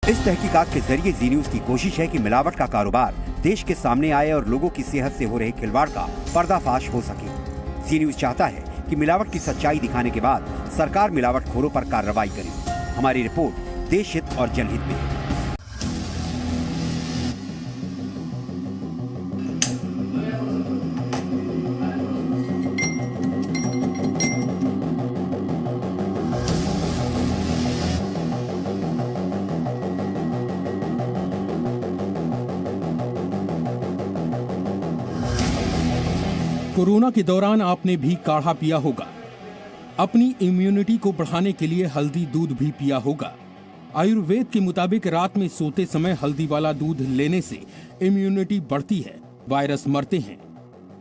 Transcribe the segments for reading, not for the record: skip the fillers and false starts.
इस तहकीकात के जरिए जी न्यूज की कोशिश है कि मिलावट का कारोबार देश के सामने आए और लोगों की सेहत से हो रहे खिलवाड़ का पर्दाफाश हो सके। जी न्यूज चाहता है कि मिलावट की सच्चाई दिखाने के बाद सरकार मिलावटखोरों पर कार्रवाई करे। हमारी रिपोर्ट देश हित और जनहित में है। कोरोना के दौरान आपने भी काढ़ा पिया होगा। अपनी इम्यूनिटी को बढ़ाने के लिए हल्दी दूध भी पिया होगा। आयुर्वेद के मुताबिक रात में सोते समय हल्दी वाला दूध लेने से इम्यूनिटी बढ़ती है, वायरस मरते हैं।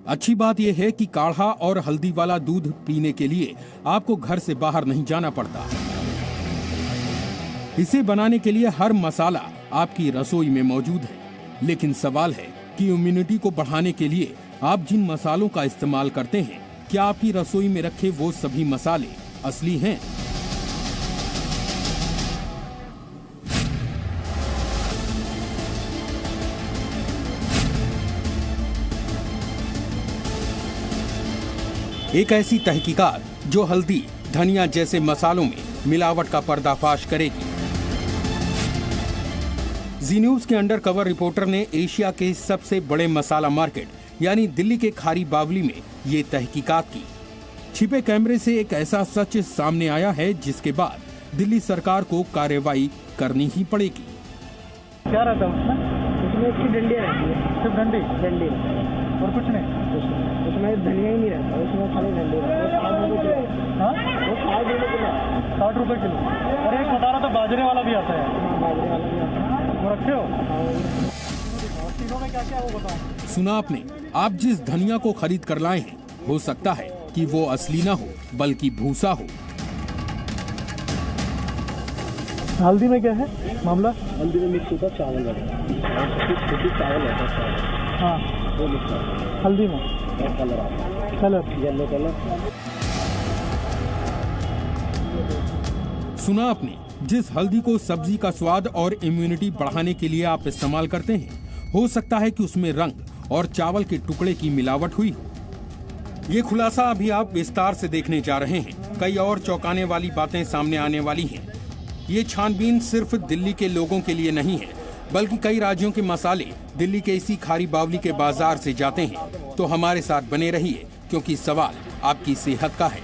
अच्छी बात यह है कि काढ़ा और हल्दी वाला दूध पीने के लिए आपको घर से बाहर नहीं जाना पड़ता। इसे बनाने के लिए हर मसाला आपकी रसोई में मौजूद है। लेकिन सवाल है कि इम्यूनिटी को बढ़ाने के लिए आप जिन मसालों का इस्तेमाल करते हैं, क्या आपकी रसोई में रखे वो सभी मसाले असली हैं? एक ऐसी तहकीकात जो हल्दी, धनिया जैसे मसालों में मिलावट का पर्दाफाश करेगी। जी न्यूज के अंडरकवर रिपोर्टर ने एशिया के सबसे बड़े मसाला मार्केट यानी दिल्ली के खारी बावली में ये तहकीकात की। छिपे कैमरे से एक ऐसा सच सामने आया है जिसके बाद दिल्ली सरकार को कार्रवाई करनी ही पड़ेगी। क्या रहता है उसमें इसकी डंडियाँ रहती है, सिर्फ डंडी और कुछ नहीं। उसमें धनिया ही नहीं रहता, उसमें खाली डंडी रहता है। 60 रुपए किलो। और एक बता रहा था बाजरे वाला भी आता है। बाजरे वाला भी आता है, वो रखे हो? तीनों में क्या क्या वो बताओ। सुना आपने? आप जिस धनिया को खरीद कर लाए हैं, हो सकता है कि वो असली ना हो बल्कि भूसा हो। हल्दी में क्या है मामला? हल्दी में मिक्स होता चावल चावल होता है। हाँ, वो मिक्स होता हल्दी में कलर आता है, कलर येलो कलर। सुना आपने? जिस हल्दी को सब्जी का स्वाद और इम्यूनिटी बढ़ाने के लिए आप इस्तेमाल करते हैं, हो सकता है कि उसमें रंग और चावल के टुकड़े की मिलावट हुई हो। ये खुलासा अभी आप विस्तार से देखने जा रहे हैं। कई और चौंकाने वाली बातें सामने आने वाली हैं। ये छानबीन सिर्फ दिल्ली के लोगों के लिए नहीं है, बल्कि कई राज्यों के मसाले दिल्ली के इसी खारी बावली के बाजार से जाते हैं। तो हमारे साथ बने रहिए, क्योंकि सवाल आपकी सेहत का है।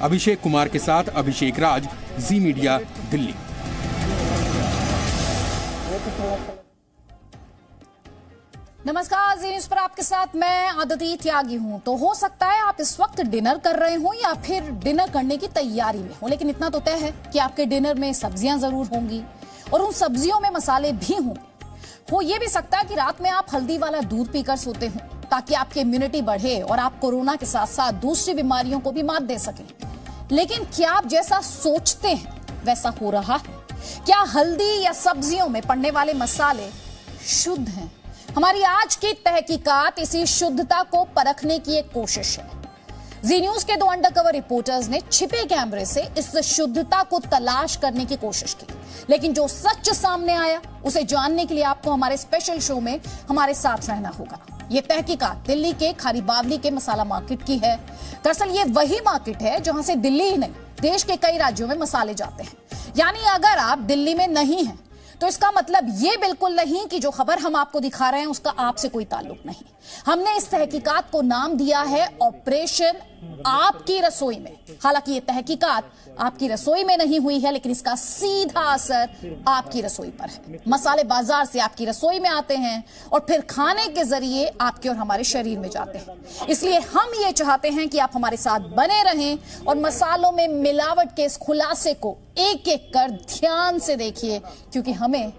अभिषेक कुमार के साथ अभिषेक राज, जी मीडिया, दिल्ली। नमस्कार, जी न्यूज पर आपके साथ मैं आदिति त्यागी हूं। तो हो सकता है आप इस वक्त डिनर कर रहे हो या फिर डिनर करने की तैयारी में हो, लेकिन इतना तो तय है कि आपके डिनर में सब्जियां जरूर होंगी और उन सब्जियों में मसाले भी होंगे। हो ये भी सकता है कि रात में आप हल्दी वाला दूध पीकर सोते हो ताकि आपकी इम्यूनिटी बढ़े और आप कोरोना के साथ साथ दूसरी बीमारियों को भी मात दे सकें। लेकिन क्या आप जैसा सोचते हैं वैसा हो रहा है? क्या हल्दी या सब्जियों में पड़ने वाले मसाले शुद्ध हैं? हमारी आज की तहकीकात इसी शुद्धता को परखने की एक कोशिश है। जी न्यूज के 2 अंडरकवर रिपोर्टर्स ने छिपे कैमरे से इस शुद्धता को तलाश करने की कोशिश की, लेकिन जो सच सामने आया उसे जानने के लिए आपको हमारे स्पेशल शो में हमारे साथ रहना होगा। ये तहकीकात दिल्ली के खारी बावली के मसाला मार्केट की है। दरअसल ये वही मार्केट है जहां से दिल्ली ही नहीं, देश के कई राज्यों में मसाले जाते हैं। यानी अगर आप दिल्ली में नहीं हैं तो इसका मतलब ये बिल्कुल नहीं कि जो खबर हम आपको दिखा रहे हैं उसका आपसे कोई ताल्लुक नहीं। हमने इस तहकीकात को नाम दिया है ऑपरेशन आपकी रसोई में। हालांकि ये तहकीकात आपकी रसोई में नहीं हुई है, लेकिन इसका सीधा असर आपकी रसोई पर है। मसाले बाजार से आपकी रसोई में आते हैं और फिर खाने के जरिए आपके और हमारे शरीर में जाते हैं। इसलिए हम ये चाहते हैं कि आप हमारे साथ बने रहें और मसालों में मिलावट के इस खुलासे को एक एक कर ध्यान से देखिए, क्योंकि हमें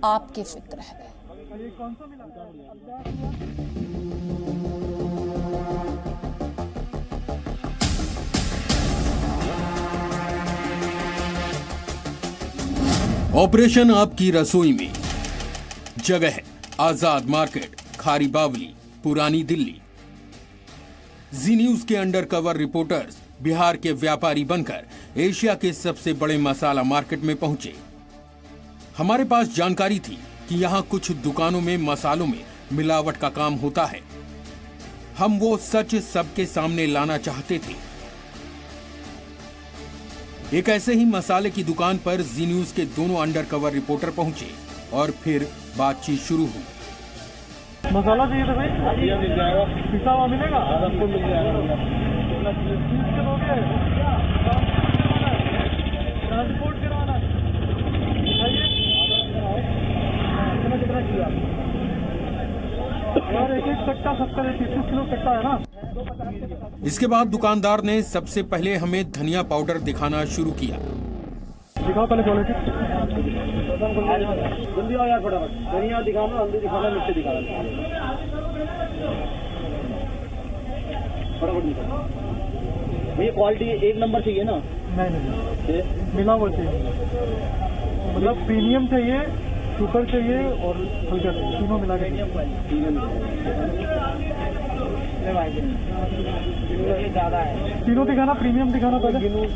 आपकी फिक्र है। ऑपरेशन आपकी रसोई में। जगह है आजाद मार्केट, खारी बावली, पुरानी दिल्ली। जी न्यूज के अंडरकवर रिपोर्टर्स बिहार के व्यापारी बनकर एशिया के सबसे बड़े मसाला मार्केट में पहुंचे। हमारे पास जानकारी थी कि यहाँ कुछ दुकानों में मसालों में मिलावट का काम होता है। हम वो सच सबके सामने लाना चाहते थे। एक ऐसे ही मसाले की दुकान पर जी न्यूज के दोनों अंडरकवर रिपोर्टर पहुंचे और फिर बातचीत शुरू हुई। मसाला चाहिए था भाई, मिल जाएगा, पिसा हुआ मिलेगा, सबको मिल जाएगा। ट्रांसपोर्ट करवाना कितना चाहिए यार? एक कट्टा 70-30 किलो कट्टा है ना। इसके बाद दुकानदार ने सबसे पहले हमें धनिया पाउडर दिखाना शुरू किया। दिखाओ पहले क्वालिटी। जल्दी आओ यार फटाफट। धनिया दिखाना, हल्दी दिखाना, मिर्ची दिखाना, फटाफट दिखाओ। भैया क्वालिटी एक नंबर चाहिए ना? नहीं, मिला हुआ चाहिए, मतलब प्रीमियम चाहिए, सुपर चाहिए और हल्का चाहिए, तीनों मिला के। तीनों दिखाना, प्रीमियम दिखाना पहले।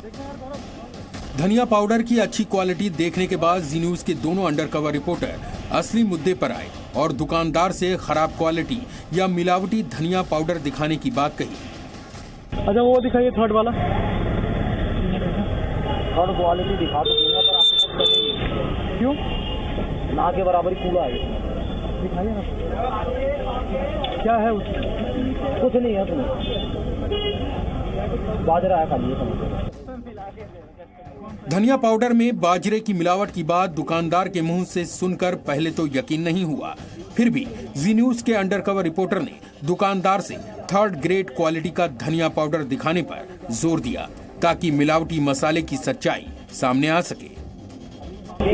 धनिया पाउडर की अच्छी क्वालिटी देखने के बाद जी न्यूज के दोनों अंडरकवर रिपोर्टर असली मुद्दे पर आए और दुकानदार से खराब क्वालिटी या मिलावटी धनिया पाउडर दिखाने की बात कही। अच्छा वो दिखाइए थर्ड वाला। थर्ड क्वालिटी दिखा तो दूंगा पर आपके साथ बनेगी। क्यों? ना के बराबर कूड़ा है। दिखाइए ना क्या है उसमें। कुछ नहीं है तुम्हें, बाजरा है खाली। धनिया पाउडर में बाजरे की मिलावट की बात दुकानदार के मुंह से सुनकर पहले तो यकीन नहीं हुआ, फिर भी जी न्यूज के अंडरकवर रिपोर्टर ने दुकानदार से थर्ड ग्रेड क्वालिटी का धनिया पाउडर दिखाने पर जोर दिया ताकि मिलावटी मसाले की सच्चाई सामने आ सके।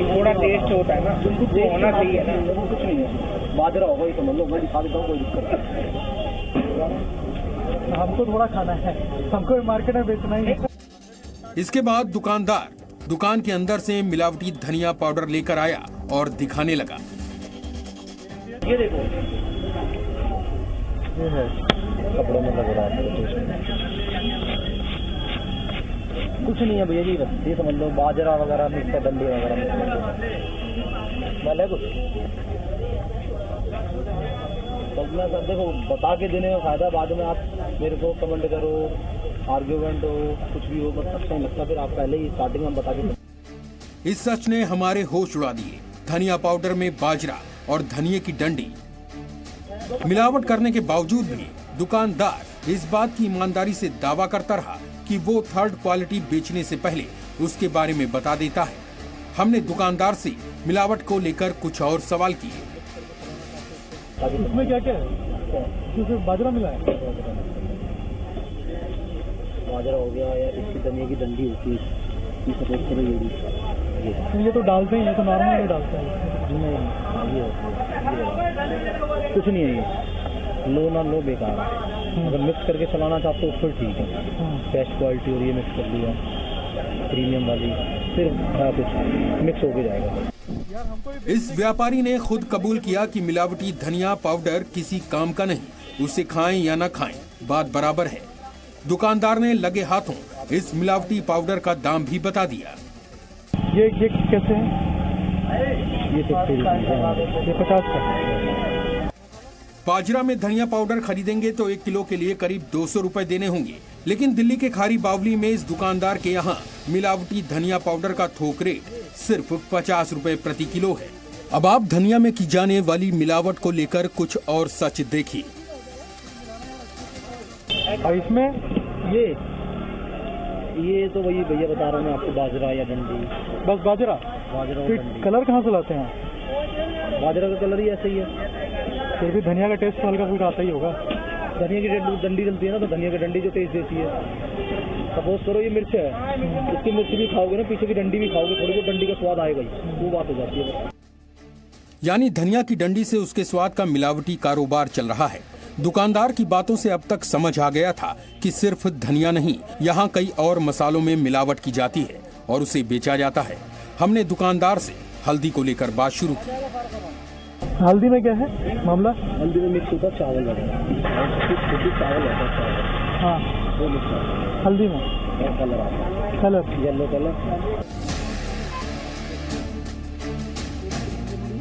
थोड़ा टेस्ट होता है ना, कुछ होना चाहिए ना। कुछ नहीं है, बाजरा होगा ये समझ लो। मैं दिखा देता हूँ, कोई दिक्कत नहीं। हमको थोड़ा खाना है, हमको मार्केट में बेचना ही है। इसके बाद दुकानदार दुकान के अंदर से मिलावटी धनिया पाउडर लेकर आया और दिखाने लगा। ये देखो, ये है कपड़ों में लग रहा है। कुछ नहीं है भैया जी, बस ये समझ लो बाजरा वगैरह मिक्स है, डंडी वगैरह मिक्स है कुछ। तो मैं सब देखो बता के देने में फायदा, बाद में आप मेरे को कमेंट करो, आर्ग्यूमेंट हो, कुछ भी हो, बस अच्छा नहीं लगता। फिर आप पहले ही स्टार्टिंग में बता के। इस सच ने हमारे होश उड़ा दिए। धनिया पाउडर में बाजरा और धनिये की डंडी मिलावट करने के बावजूद भी दुकानदार इस बात की ईमानदारी से दावा करता रहा कि वो थर्ड क्वालिटी बेचने से पहले उसके बारे में बता देता है। हमने दुकानदार से मिलावट को लेकर कुछ और सवाल किए। इसमें क्या क्या है? इसमें बाजरा मिला है? बाजरा हो गया यार, इसकी धनिया की डंडी होती है, सपोज करो ये तो डालते हैं, ये तो नॉर्मल में डालते हैं। नहीं, ये कुछ नहीं है, ये लो ना लो बेकार है। अगर मिक्स करके चलाना चाहते हो फिर ठीक है, बेस्ट क्वालिटी और ये मिक्स कर लिया प्रीमियम वाली, फिर कुछ मिक्स होके जाएगा। इस व्यापारी ने खुद कबूल किया कि मिलावटी धनिया पाउडर किसी काम का नहीं, उसे खाएं या न खाएं बात बराबर है। दुकानदार ने लगे हाथों इस मिलावटी पाउडर का दाम भी बता दिया। ये कैसे है? ये 50 का। बाजरा में धनिया पाउडर खरीदेंगे तो 1 किलो के लिए करीब 200 रुपए देने होंगे, लेकिन दिल्ली के खारी बावली में इस दुकानदार के यहाँ मिलावटी धनिया पाउडर का थोक रेट सिर्फ 50 रुपए प्रति किलो है। अब आप धनिया में की जाने वाली मिलावट को लेकर कुछ और सच देखिए। इसमें ये तो वही भैया बता रहा हूँ मैं आपको, बाजरा या डंडी। बस बाजरा? बाजरा फिर कलर कहाँ से लाते हैं? बाजरा का कलर ही ऐसा ही है। फिर भी धनिया का टेस्ट हल्का फुल्का आता ही होगा। धनिया की डंडी डलती है ना, तो धनिया की डंडी जो टेस्ट देती है। सपोज करो ये मिर्च है, इसकी मिर्च भी खाओगे ना, पीछे की डंडी भी खाओगे, थोड़ी बहुत डंडी का स्वाद आएगा ही, वो बात हो जाती है। यानी धनिया की डंडी से उसके स्वाद का मिलावटी कारोबार चल रहा है। दुकानदार की बातों से अब तक समझ आ गया था कि सिर्फ धनिया नहीं, यहाँ कई और मसालों में मिलावट की जाती है और उसे बेचा जाता है। हमने दुकानदार से हल्दी को लेकर बात शुरू की। हल्दी में क्या है मामला? हल्दी में मिक्स होता है चावल वगैरह, चावल होता है। हाँ, वो मिक्स होता है हल्दी में, कलर आता है। Colour yellow colour.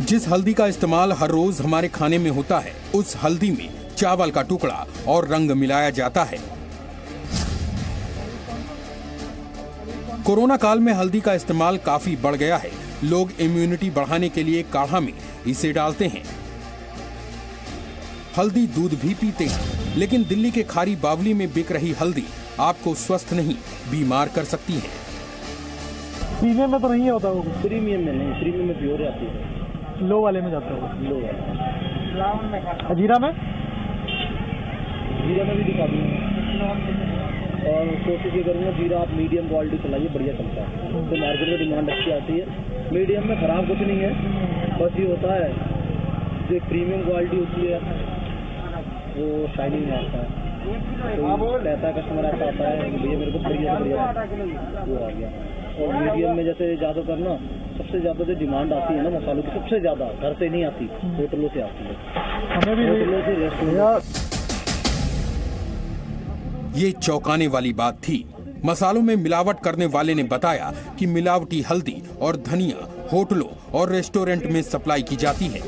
जिस हल्दी का इस्तेमाल हर रोज हमारे खाने में होता है, उस हल्दी में चावल का टुकड़ा और रंग मिलाया जाता है। कोरोना काल में हल्दी का इस्तेमाल काफी बढ़ गया है। लोग इम्यूनिटी बढ़ाने के लिए काढ़ा में इसे डालते हैं। हल्दी दूध भी पीते हैं, लेकिन दिल्ली के खारी बावली में बिक रही हल्दी आपको स्वस्थ नहीं, बीमार कर सकती है। प्रीमियम में तो नहीं होता वो, प्रीमियम में नहीं, प्रीमियम में प्योर आती है, लो वाले में जाता है। लो वाला। जीरा में भी दिखा दूंगा, और कोशिश ये करूँगा जीरा आप मीडियम क्वालिटी चलाइए, बढ़िया चलता है, तो मार्केट में डिमांड अच्छी आती है। मीडियम में ख़राब कुछ नहीं है, बस ये होता है जो एक प्रीमियम क्वालिटी होती है वो शाइनिंग में आता है, तो कहता है कस्टमर ऐसा आता है भैया मेरे को बढ़िया वो आ गया। और मीडियम में जैसे ज़्यादातर ना सबसे ज़्यादा जो डिमांड आती है ना मसालों की, सबसे ज़्यादा घर से नहीं आती, होटलों से आती है, हमें भी होटलों से, रेस्टोरेंट। ये चौंकाने वाली बात थी। मसालों में मिलावट करने वाले ने बताया कि मिलावटी हल्दी और धनिया होटलों और रेस्टोरेंट में सप्लाई की जाती है।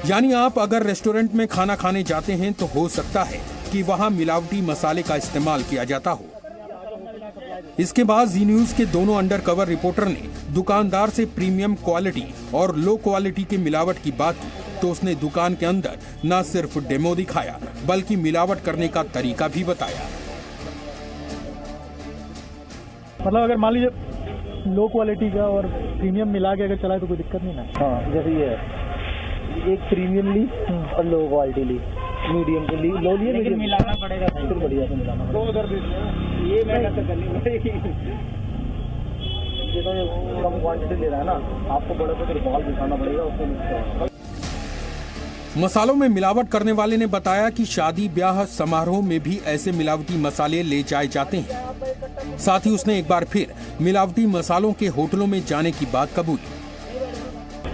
यानी आप अगर रेस्टोरेंट में खाना खाने जाते हैं तो हो सकता है कि वहां मिलावटी मसाले का इस्तेमाल किया जाता हो। इसके बाद जी न्यूज के दोनों अंडरकवर रिपोर्टर ने दुकानदार से प्रीमियम क्वालिटी और लो क्वालिटी के मिलावट की बात की, तो उसने दुकान के अंदर न सिर्फ डेमो दिखाया बल्कि मिलावट करने का तरीका भी बताया। मतलब अगर मान लीजिए लो क्वालिटी का और प्रीमियम मिला के अगर चलाए तो कोई दिक्कत नहीं ना। हाँ, जैसे ये एक प्रीमियम ली और लो क्वालिटी ली, मीडियम को ली, लो लिए, लेकिन मिलाना पड़ेगा, फिर बढ़िया से मिलाना पड़ेगा। ये मेहनत करनी पड़ेगी, कम क्वांटिटी ले रहा है ना, आपको बड़े पे बाल दिखाना पड़ेगा, उसको मिक्स। मसालों में मिलावट करने वाले ने बताया कि शादी ब्याह समारोह में भी ऐसे मिलावटी मसाले ले जाए जाते हैं। साथ ही उसने एक बार फिर मिलावटी मसालों के होटलों में जाने की बात कबूली।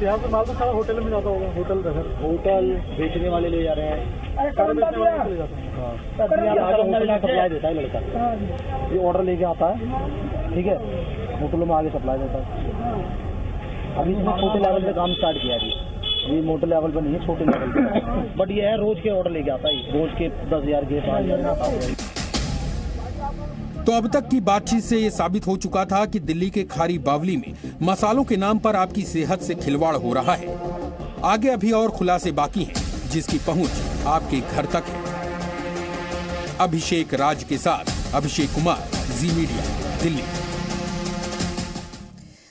यहाँ पे माल तो सारा होटल में जाता होगा, होटल बेचने वाले ले जा रहे हैं, सप्लाई देता है लड़का, ये ऑर्डर लेके आता है, ठीक है, होटलों में आगे सप्लाई देता है। अभी इसने छोटे लेवल पे काम स्टार्ट किया है, ये मोटे लेवल पर नहीं है, छोटे लेवल पे, बट ये है रोज के ऑर्डर लेके आता है, रोज के 10,000 के 5,000। तो अब तक की बातचीत से ये साबित हो चुका था कि दिल्ली के खारी बावली में मसालों के नाम पर आपकी सेहत से खिलवाड़ हो रहा है। आगे अभी और खुलासे बाकी हैं, जिसकी पहुंच आपके घर तक है। अभिषेक राज के साथ अभिषेक कुमार, जी मीडिया, दिल्ली।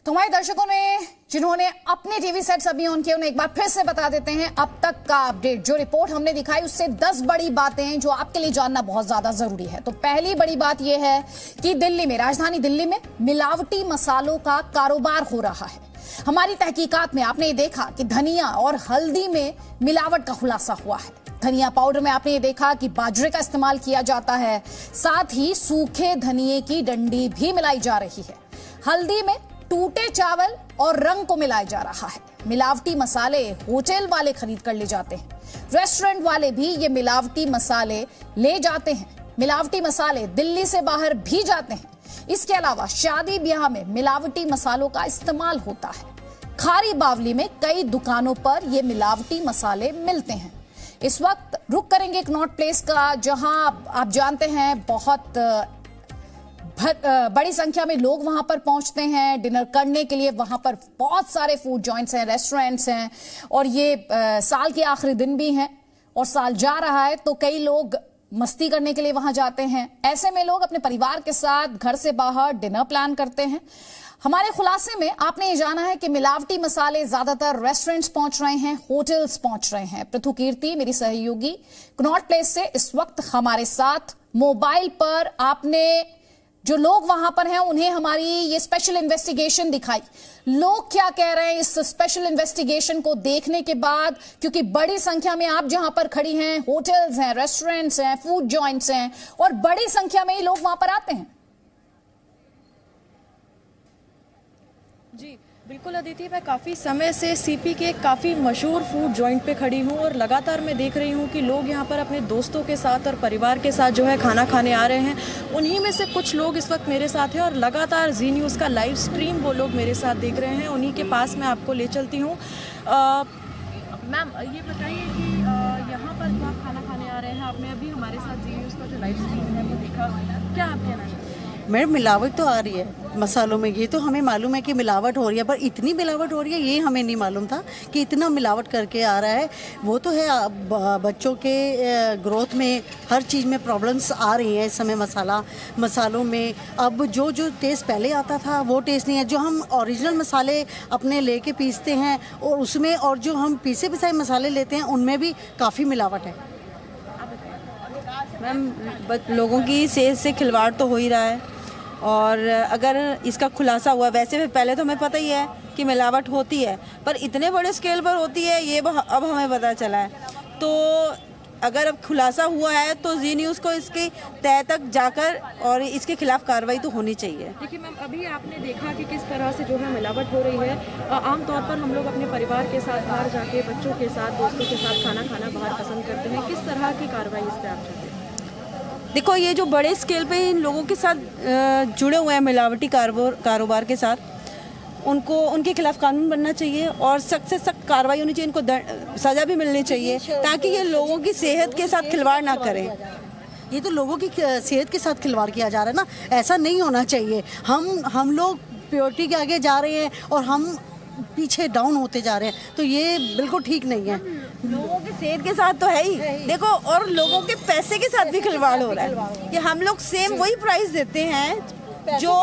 तो हमारे दर्शकों ने जिन्होंने अपने टीवी सेट्स अभी ऑन किए उन्हें एक बार फिर से बता देते हैं अब तक का अपडेट। जो रिपोर्ट हमने दिखाई उससे 10 बड़ी बातें हैं जो आपके लिए जानना बहुत ज्यादा जरूरी है। तो पहली बड़ी बात यह है कि दिल्ली में, राजधानी दिल्ली में मिलावटी मसालों का कारोबार हो रहा है। हमारी तहकीकात में आपने ये देखा कि धनिया और हल्दी में मिलावट का खुलासा हुआ है। धनिया पाउडर में आपने ये देखा कि बाजरे का इस्तेमाल किया जाता है, साथ ही सूखे धनिये की डंडी भी मिलाई जा रही है। हल्दी में टूटे चावल और रंग को मिलाया जा रहा है। मिलावटी मसाले होटल वाले खरीद कर ले जाते हैं, रेस्टोरेंट वाले भी ये मिलावटी मसाले ले जाते हैं। मिलावटी मसाले दिल्ली से बाहर भी जाते हैं। इसके अलावा शादी ब्याह में मिलावटी मसालों का इस्तेमाल होता है। खारी बावली में कई दुकानों पर ये मिलावटी मसाले मिलते हैं। इस वक्त रुक करेंगे कनॉट प्लेस का, जहां आप जानते हैं बहुत बड़ी संख्या में लोग वहां पर पहुंचते हैं डिनर करने के लिए। वहां पर बहुत सारे फूड जॉइंट्स हैं, रेस्टोरेंट्स हैं, और ये साल के आखिरी दिन भी हैं और साल जा रहा है तो कई लोग मस्ती करने के लिए वहां जाते हैं। ऐसे में लोग अपने परिवार के साथ घर से बाहर डिनर प्लान करते हैं। हमारे खुलासे में आपने ये जाना है कि मिलावटी मसाले ज्यादातर रेस्टोरेंट्स पहुंच रहे हैं, होटल्स पहुंच रहे हैं। पृथु कीर्ति मेरी सहयोगी कनॉट प्लेस से इस वक्त हमारे साथ मोबाइल पर। आपने जो लोग वहां पर हैं उन्हें हमारी ये स्पेशल इन्वेस्टिगेशन दिखाई। लोग क्या कह रहे हैं इस स्पेशल इन्वेस्टिगेशन को देखने के बाद, क्योंकि बड़ी संख्या में आप जहां पर खड़ी हैं होटल्स हैं, रेस्टोरेंट्स हैं, फूड जॉइंट्स हैं और बड़ी संख्या में ही लोग वहां पर आते हैं। जी बिल्कुल अदिति, मैं काफ़ी समय से सीपी के काफ़ी मशहूर फूड जॉइंट पे खड़ी हूँ और लगातार मैं देख रही हूँ कि लोग यहाँ पर अपने दोस्तों के साथ और परिवार के साथ जो है खाना खाने आ रहे हैं। उन्हीं में से कुछ लोग इस वक्त मेरे साथ हैं और लगातार जी न्यूज़ का लाइव स्ट्रीम वो लोग मेरे साथ देख रहे हैं। उन्हीं के पास मैं आपको ले चलती हूँ। मैम ये बताइए कि यहाँ पर जो आप खाना खाने आ रहे हैं, आपने अभी हमारे साथ जी न्यूज़ का जो लाइव स्ट्रीम है वो देखा, क्या आप कहना चाहते हैं? मैडम मिलावट तो आ रही है मसालों में, ये तो हमें मालूम है कि मिलावट हो रही है, पर इतनी मिलावट हो रही है ये हमें नहीं मालूम था कि इतना मिलावट करके आ रहा है। वो तो है बच्चों के ग्रोथ में हर चीज़ में प्रॉब्लम्स आ रही हैं इस समय मसालों में। अब जो टेस्ट पहले आता था वो टेस्ट नहीं है। जो हम ओरिजिनल मसाले अपने लेके पीसते हैं और उसमें और जो हम पीसे पिसाए मसाले लेते हैं उनमें भी काफ़ी मिलावट है। मैम लोगों की सेहत से खिलवाड़ तो हो ही रहा है और अगर इसका खुलासा हुआ, वैसे पहले तो हमें पता ही है कि मिलावट होती है, पर इतने बड़े स्केल पर होती है ये अब हमें पता चला है। तो अगर अब खुलासा हुआ है तो जी न्यूज़ को इसके तह तक जाकर और इसके खिलाफ कार्रवाई तो होनी चाहिए। देखिए मैम, अभी आपने देखा कि किस तरह से जो है मिलावट हो रही है। आमतौर पर हम लोग अपने परिवार के साथ बाहर जाके बच्चों के साथ दोस्तों के साथ खाना बाहर पसंद करते हैं। किस तरह की कार्रवाई इस पर आप चाहते हैं? देखो, ये जो बड़े स्केल पे इन लोगों के साथ जुड़े हुए हैं मिलावटी कारोबार के साथ, उनके खिलाफ कानून बनना चाहिए और सख्त से सख्त कार्रवाई होनी चाहिए। इनको सज़ा भी मिलनी चाहिए ताकि ये लोगों की सेहत के साथ खिलवाड़ ना करें। ये तो लोगों की सेहत के साथ खिलवाड़ किया जा रहा है ना, ऐसा नहीं होना चाहिए। हम लोग प्योरिटी के आगे जा रहे हैं और हम पीछे डाउन होते जा रहे हैं, तो ये बिल्कुल ठीक नहीं है। लोगों की सेहत के साथ तो है ही, देखो, और लोगों के पैसे के साथ भी खिलवाड़ हो रहा है। कि हम लोग सेम वही प्राइस देते हैं जो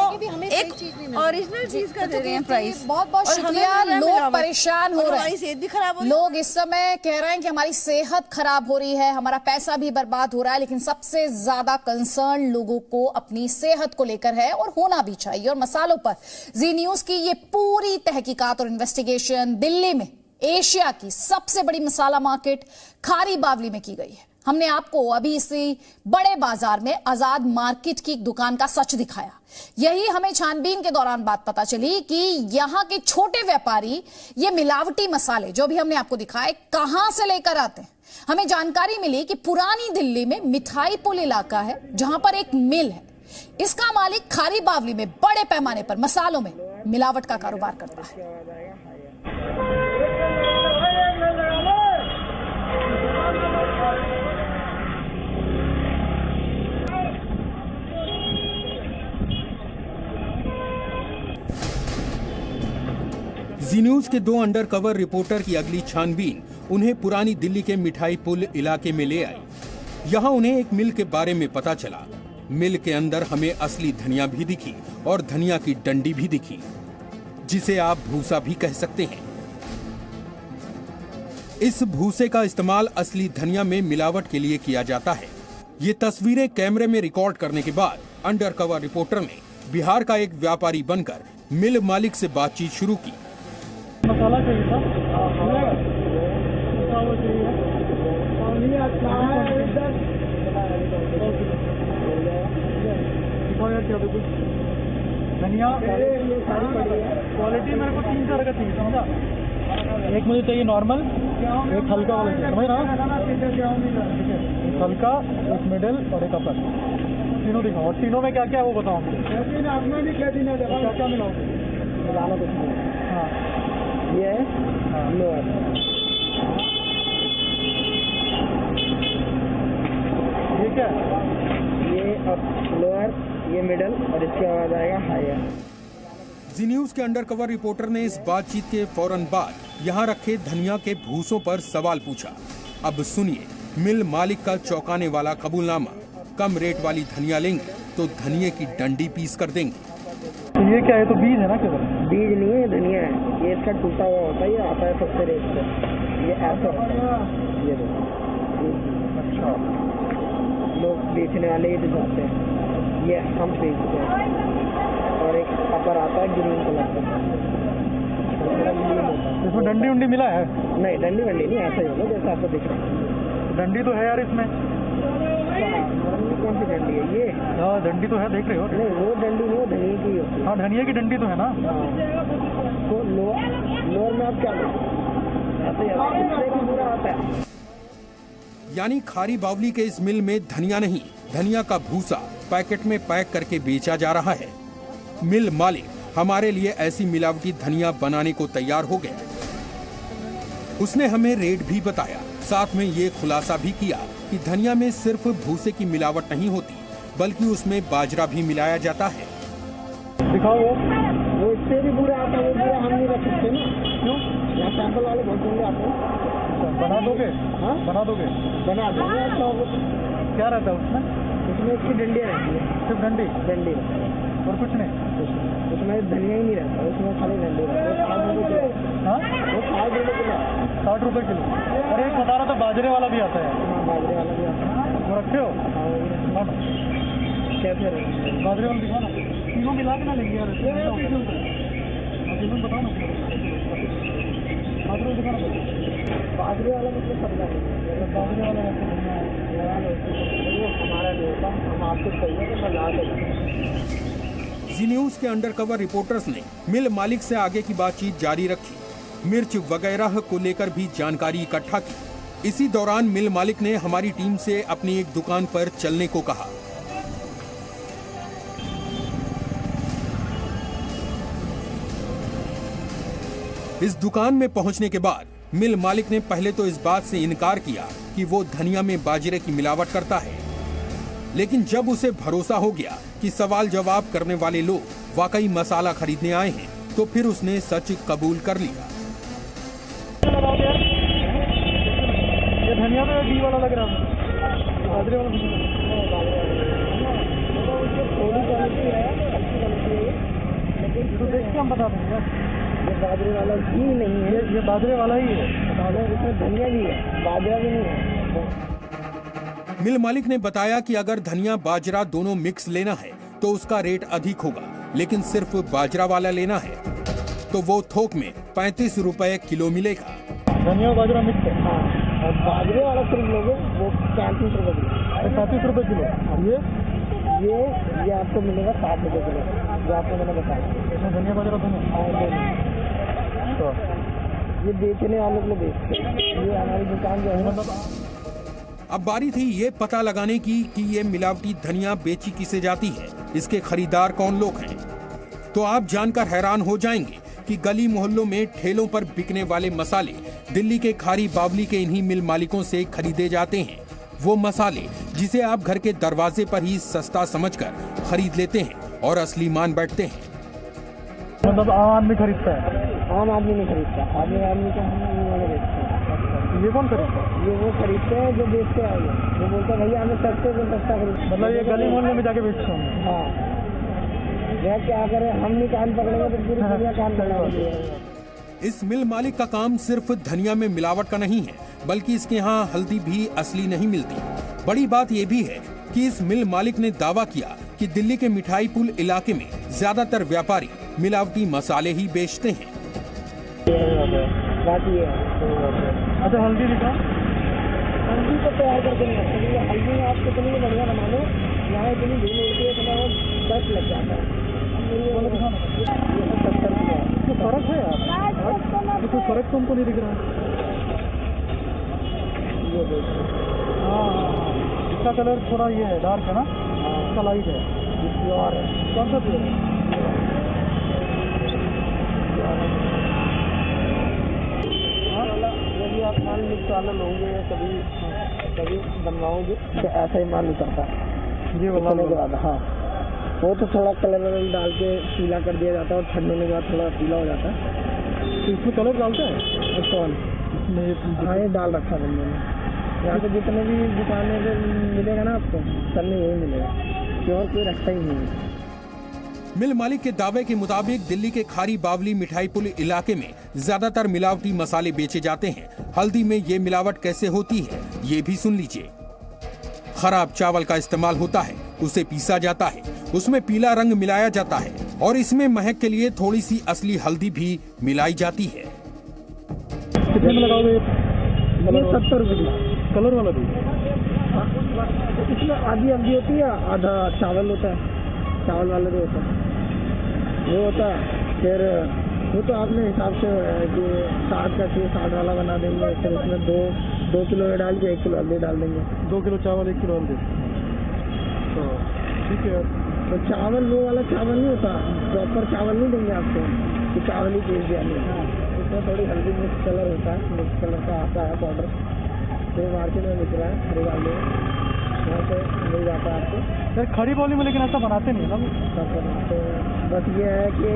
एक ओरिजिनल चीज का दे रहे हैं प्राइस। बहुत बहुत शुक्रिया। लोग परेशान हो रहे हैं, सेहत भी खराब हो रही है। लोग इस समय कह रहे हैं कि हमारी सेहत खराब हो रही है, हमारा पैसा भी बर्बाद हो रहा है, लेकिन सबसे ज्यादा कंसर्न लोगों को अपनी सेहत को लेकर है और होना भी चाहिए। और मसालों पर जी न्यूज़ की ये पूरी तहकीकात और इन्वेस्टिगेशन दिल्ली में एशिया की सबसे बड़ी मसाला मार्केट खारी बावली में की गई है। हमने आपको अभी इसी बड़े बाजार में आजाद मार्केट की एक दुकान का सच दिखाया। यही हमें छानबीन के दौरान बात पता चली कि यहां के छोटे व्यापारी ये मिलावटी मसाले जो भी हमने आपको दिखाए कहां से लेकर आते हैं। हमें जानकारी मिली कि पुरानी दिल्ली में मिठाई पुल इलाका है जहां पर एक मिल है। इसका मालिक खारी बावली में बड़े पैमाने पर मसालों में मिलावट का कारोबार करता है। जी न्यूज़ के 2 अंडरकवर रिपोर्टर की अगली छानबीन उन्हें पुरानी दिल्ली के मिठाई पुल इलाके में ले आई। यहाँ उन्हें एक मिल के बारे में पता चला। मिल के अंदर हमें असली धनिया भी दिखी और धनिया की डंडी भी दिखी, जिसे आप भूसा भी कह सकते हैं। इस भूसे का इस्तेमाल असली धनिया में मिलावट के लिए किया जाता है। ये तस्वीरें कैमरे में रिकॉर्ड करने के बाद अंडरकवर रिपोर्टर ने बिहार का एक व्यापारी बनकर मिल मालिक से बातचीत शुरू की। मसाला चाहिए था, मसाला चाहिए, धनिया क्वालिटी मेरे को 3 तरह का चाहिए, समझा। एक मुझे चाहिए नॉर्मल, एक हल्का वाला चाहिए, समझ रहा, एक हल्का, एक मिडिल और एक अपर। तीनों दिखाओ, और तीनों में क्या क्या है वो बताओ मुझे। क्या क्या मिलाओगे? मिलाना कुछ नहीं। हाँ, ये है लोअर, ये क्या है? ये लोअर, ये मिडल और इसके बाद आएगा हायर। जी न्यूज़ के अंडरकवर रिपोर्टर ने इस बातचीत के फौरन बाद यहाँ रखे धनिया के भूसों पर सवाल पूछा। अब सुनिए मिल मालिक का चौंकाने वाला कबूलनामा। कम रेट वाली धनिया लेंगे तो धनिये की डंडी पीस कर देंगे। तो ये क्या है? तो बीज है ना? केवल बीज नहीं है, धनिया है। ये इसका टूटा हुआ होता है, ये आता है सस्ते रेट पे। ये ऐसा होता है, ये देखो। अच्छा, लोग बेचने वाले ये दिखाते हैं, ये हम बेचते हैं। और एक अपर आता है ग्रीन कलर का, इसमें डंडी उंडी मिला है? नहीं, डंडी वंडी नहीं, ऐसा ही होगा जैसा आपको दिख रहा है। डंडी तो है यार इसमें। कौन सी डंडी है ये? हाँ डंडी तो है, देख रहे हो? नहीं वो डंडी नहीं, वो धनिया की होती है। हाँ धनिया की डंडी तो है ना। तो लोअर में आप क्या करते हैं? पूरा आता है। यानी खारी बावली के इस मिल में धनिया नहीं, धनिया का भूसा पैकेट में पैक करके बेचा जा रहा है। मिल मालिक हमारे लिए ऐसी मिलावटी धनिया बनाने को तैयार हो गया। उसने हमें रेट भी बताया, साथ में ये खुलासा भी किया कि धनिया में सिर्फ भूसे की मिलावट नहीं होती, बल्कि उसमें बाजरा भी मिलाया जाता है। दिखाओ वो इससे भी बुरा आता है, वो बुरा हम नहीं रख सकते ना। क्यों? यहाँ सैंपल वाले बहुत जल्दी आते हैं। बना दोगे? हाँ बना दोगे? बना देंगे। अच्छा क्या रहता है उसमें? उसमें इसकी डंडियाँ रहती है। सिर्फ डंडी? डंडी और कुछ नहीं? उसमें धनिया ही नहीं रहता, उसमें खाली डंडी रहता है। हाँ वो 60 रुपये किलो। 60 रुपये किलो। और एक बता रहा था बाजरे वाला भी आता है। हाँ बाजरे वाला भी आता है। वो रखे हो? हाँ कैसे बाजरे वाला दिखा ना, तीनों मिला के ना लेंगे यार। बताओ ना, बाजरे दिखा ना। बाजरे वाला मतलब पतला है, बाजरे वाला हमारा नहीं होता, हम आपको चाहिए तो बना देंगे। जी न्यूज के अंडरकवर रिपोर्टर्स ने मिल मालिक से आगे की बातचीत जारी रखी। मिर्च वगैरह को लेकर भी जानकारी इकट्ठा की। इसी दौरान मिल मालिक ने हमारी टीम से अपनी एक दुकान पर चलने को कहा। इस दुकान में पहुंचने के बाद मिल मालिक ने पहले तो इस बात से इनकार किया कि वो धनिया में बाजरे की मिलावट करता है, लेकिन जब उसे भरोसा हो गया कि सवाल जवाब करने वाले लोग वाकई मसाला खरीदने आए हैं, तो फिर उसने सच कबूल कर लिया। ये धनिया तो घी वाला लग रहा है, बाजरे वाला थोड़ी क्वालिटी है, अच्छी क्वालिटी है, लेकिन तो देख के हम बता देंगे। ये बाजरे वाला घी नहीं है, ये बाजरे वाला ही है। बता दें, इसमें धनिया भी है, बाजरा भी नहीं है। मिल मालिक ने बताया कि अगर धनिया बाजरा दोनों मिक्स लेना है तो उसका रेट अधिक होगा, लेकिन सिर्फ बाजरा वाला लेना है तो वो थोक में 35 रुपए किलो मिलेगा। धनिया और बाजरा मिक्स है। हाँ, और बाजरे वाला सिर्फ लोगे वो 35 रुपये किलो। 35 रुपये किलो। ये आपको मिलेगा 60 रुपये किलो, जो आपको मैंने बताया। इसमें धनिया बाजरा दोनों? तो ये बेचने वालों को बेचते हैं, ये हमारी दुकान जो है मतलब। अब बारी थी ये पता लगाने की कि ये मिलावटी धनिया बेची किसे जाती है, इसके खरीदार कौन लोग हैं। तो आप जानकर हैरान हो जाएंगे कि गली मोहल्लों में ठेलों पर बिकने वाले मसाले दिल्ली के खारी बावली के इन्हीं मिल मालिकों से खरीदे जाते हैं। वो मसाले जिसे आप घर के दरवाजे पर ही सस्ता समझकर खरीद लेते हैं और असली मान बैठते हैं। मतलब आम आदमी खरीदता है? आम आदमी नहीं खरीदता, आदमी को हम बेचते हैं। ये कौन खरीदता है? ये वो खरीदते हैं जो बेचते आएंगे, वो बोलते हैं भैया हमें सस्ते में सस्ता खरीद। मतलब ये गली मोहल्ले में जाके बेचते हैं? हाँ, यह क्या करें, हम नहीं कान पकड़ेंगे तो पूरी दुनिया कान पकड़ेगी। इस मिल मालिक का काम सिर्फ धनिया में मिलावट का नहीं है, बल्कि इसके यहाँ हल्दी भी असली नहीं मिलती। बड़ी बात यह भी है कि इस मिल मालिक ने दावा किया कि दिल्ली के मिठाई पुल इलाके में ज्यादातर व्यापारी मिलावटी मसाले ही बेचते हैं। अच्छा हल्दी दिखा। हल्दी को तैयार करके नहीं रखते, क्योंकि हल्दी में आप कितनी भी बढ़िया बना लो, यहाँ इतनी भीड़ होती है, इतना वो 10 लग जाता है। ये 70 की है। तो फर्क है यार, कोई फर्क तो हमको नहीं दिख रहा है। ये देखो, हाँ इसका कलर थोड़ा ये है, डार्क है ना, इसका लाइट है। प्योर है। कौन सा प्योर है? यदि आप मान लीजिए चालन होंगे या कभी बनवाओगे तो ऐसा ही माल निकलता है। ये वाला के बाद हाँ, वो तो थोड़ा कलर डाल के पीला कर दिया जाता है और ठंडे के बाद थोड़ा पीला हो जाता है। तो इसमें कलर डालता है? कौन? हाँ ये डाल रखा बंदे ने। यहाँ पे जितने भी दुकानें पे मिलेगा ना आपको, सब में यही मिलेगा, प्योर कोई रखता ही नहीं है। मिल मालिक के दावे के मुताबिक दिल्ली के खारी बावली मिठाई पुल इलाके में ज्यादातर मिलावटी मसाले बेचे जाते हैं। हल्दी में ये मिलावट कैसे होती है ये भी सुन लीजिए। खराब चावल का इस्तेमाल होता है, उसे पीसा जाता है, उसमें पीला रंग मिलाया जाता है और इसमें महक के लिए थोड़ी सी असली हल्दी भी मिलाई जाती है। कितने में लगाओगे? 70 रुपये। कलर वाला भी? इसमें आधी हल्दी होती है, आधा चावल होता है, चावल वाला जो होता है वो होता है। फिर वो तो आपने हिसाब से कि 60 का चाहिए 60 वाला बना देंगे। फिर इसमें 2 किलो ये डाल के 1 किलो हल्दी डाल देंगे। 2 किलो चावल 1 किलो हल्दी, तो ठीक है। तो चावल वो वाला चावल नहीं होता, प्रॉपर चावल नहीं देंगे आपको कि चावल ही पीस दिया नहीं। इसमें थोड़ी हल्दी मिक्स कलर होता है, मिक्स कलर का आता है पाउडर, तो मार्केट में बिक रहा है, खरीदा लो, यहाँ पे मिल जाता है आपको। सर खड़ी बोली में लेकिन ऐसा बनाते नहीं है ना। तो बस ये है कि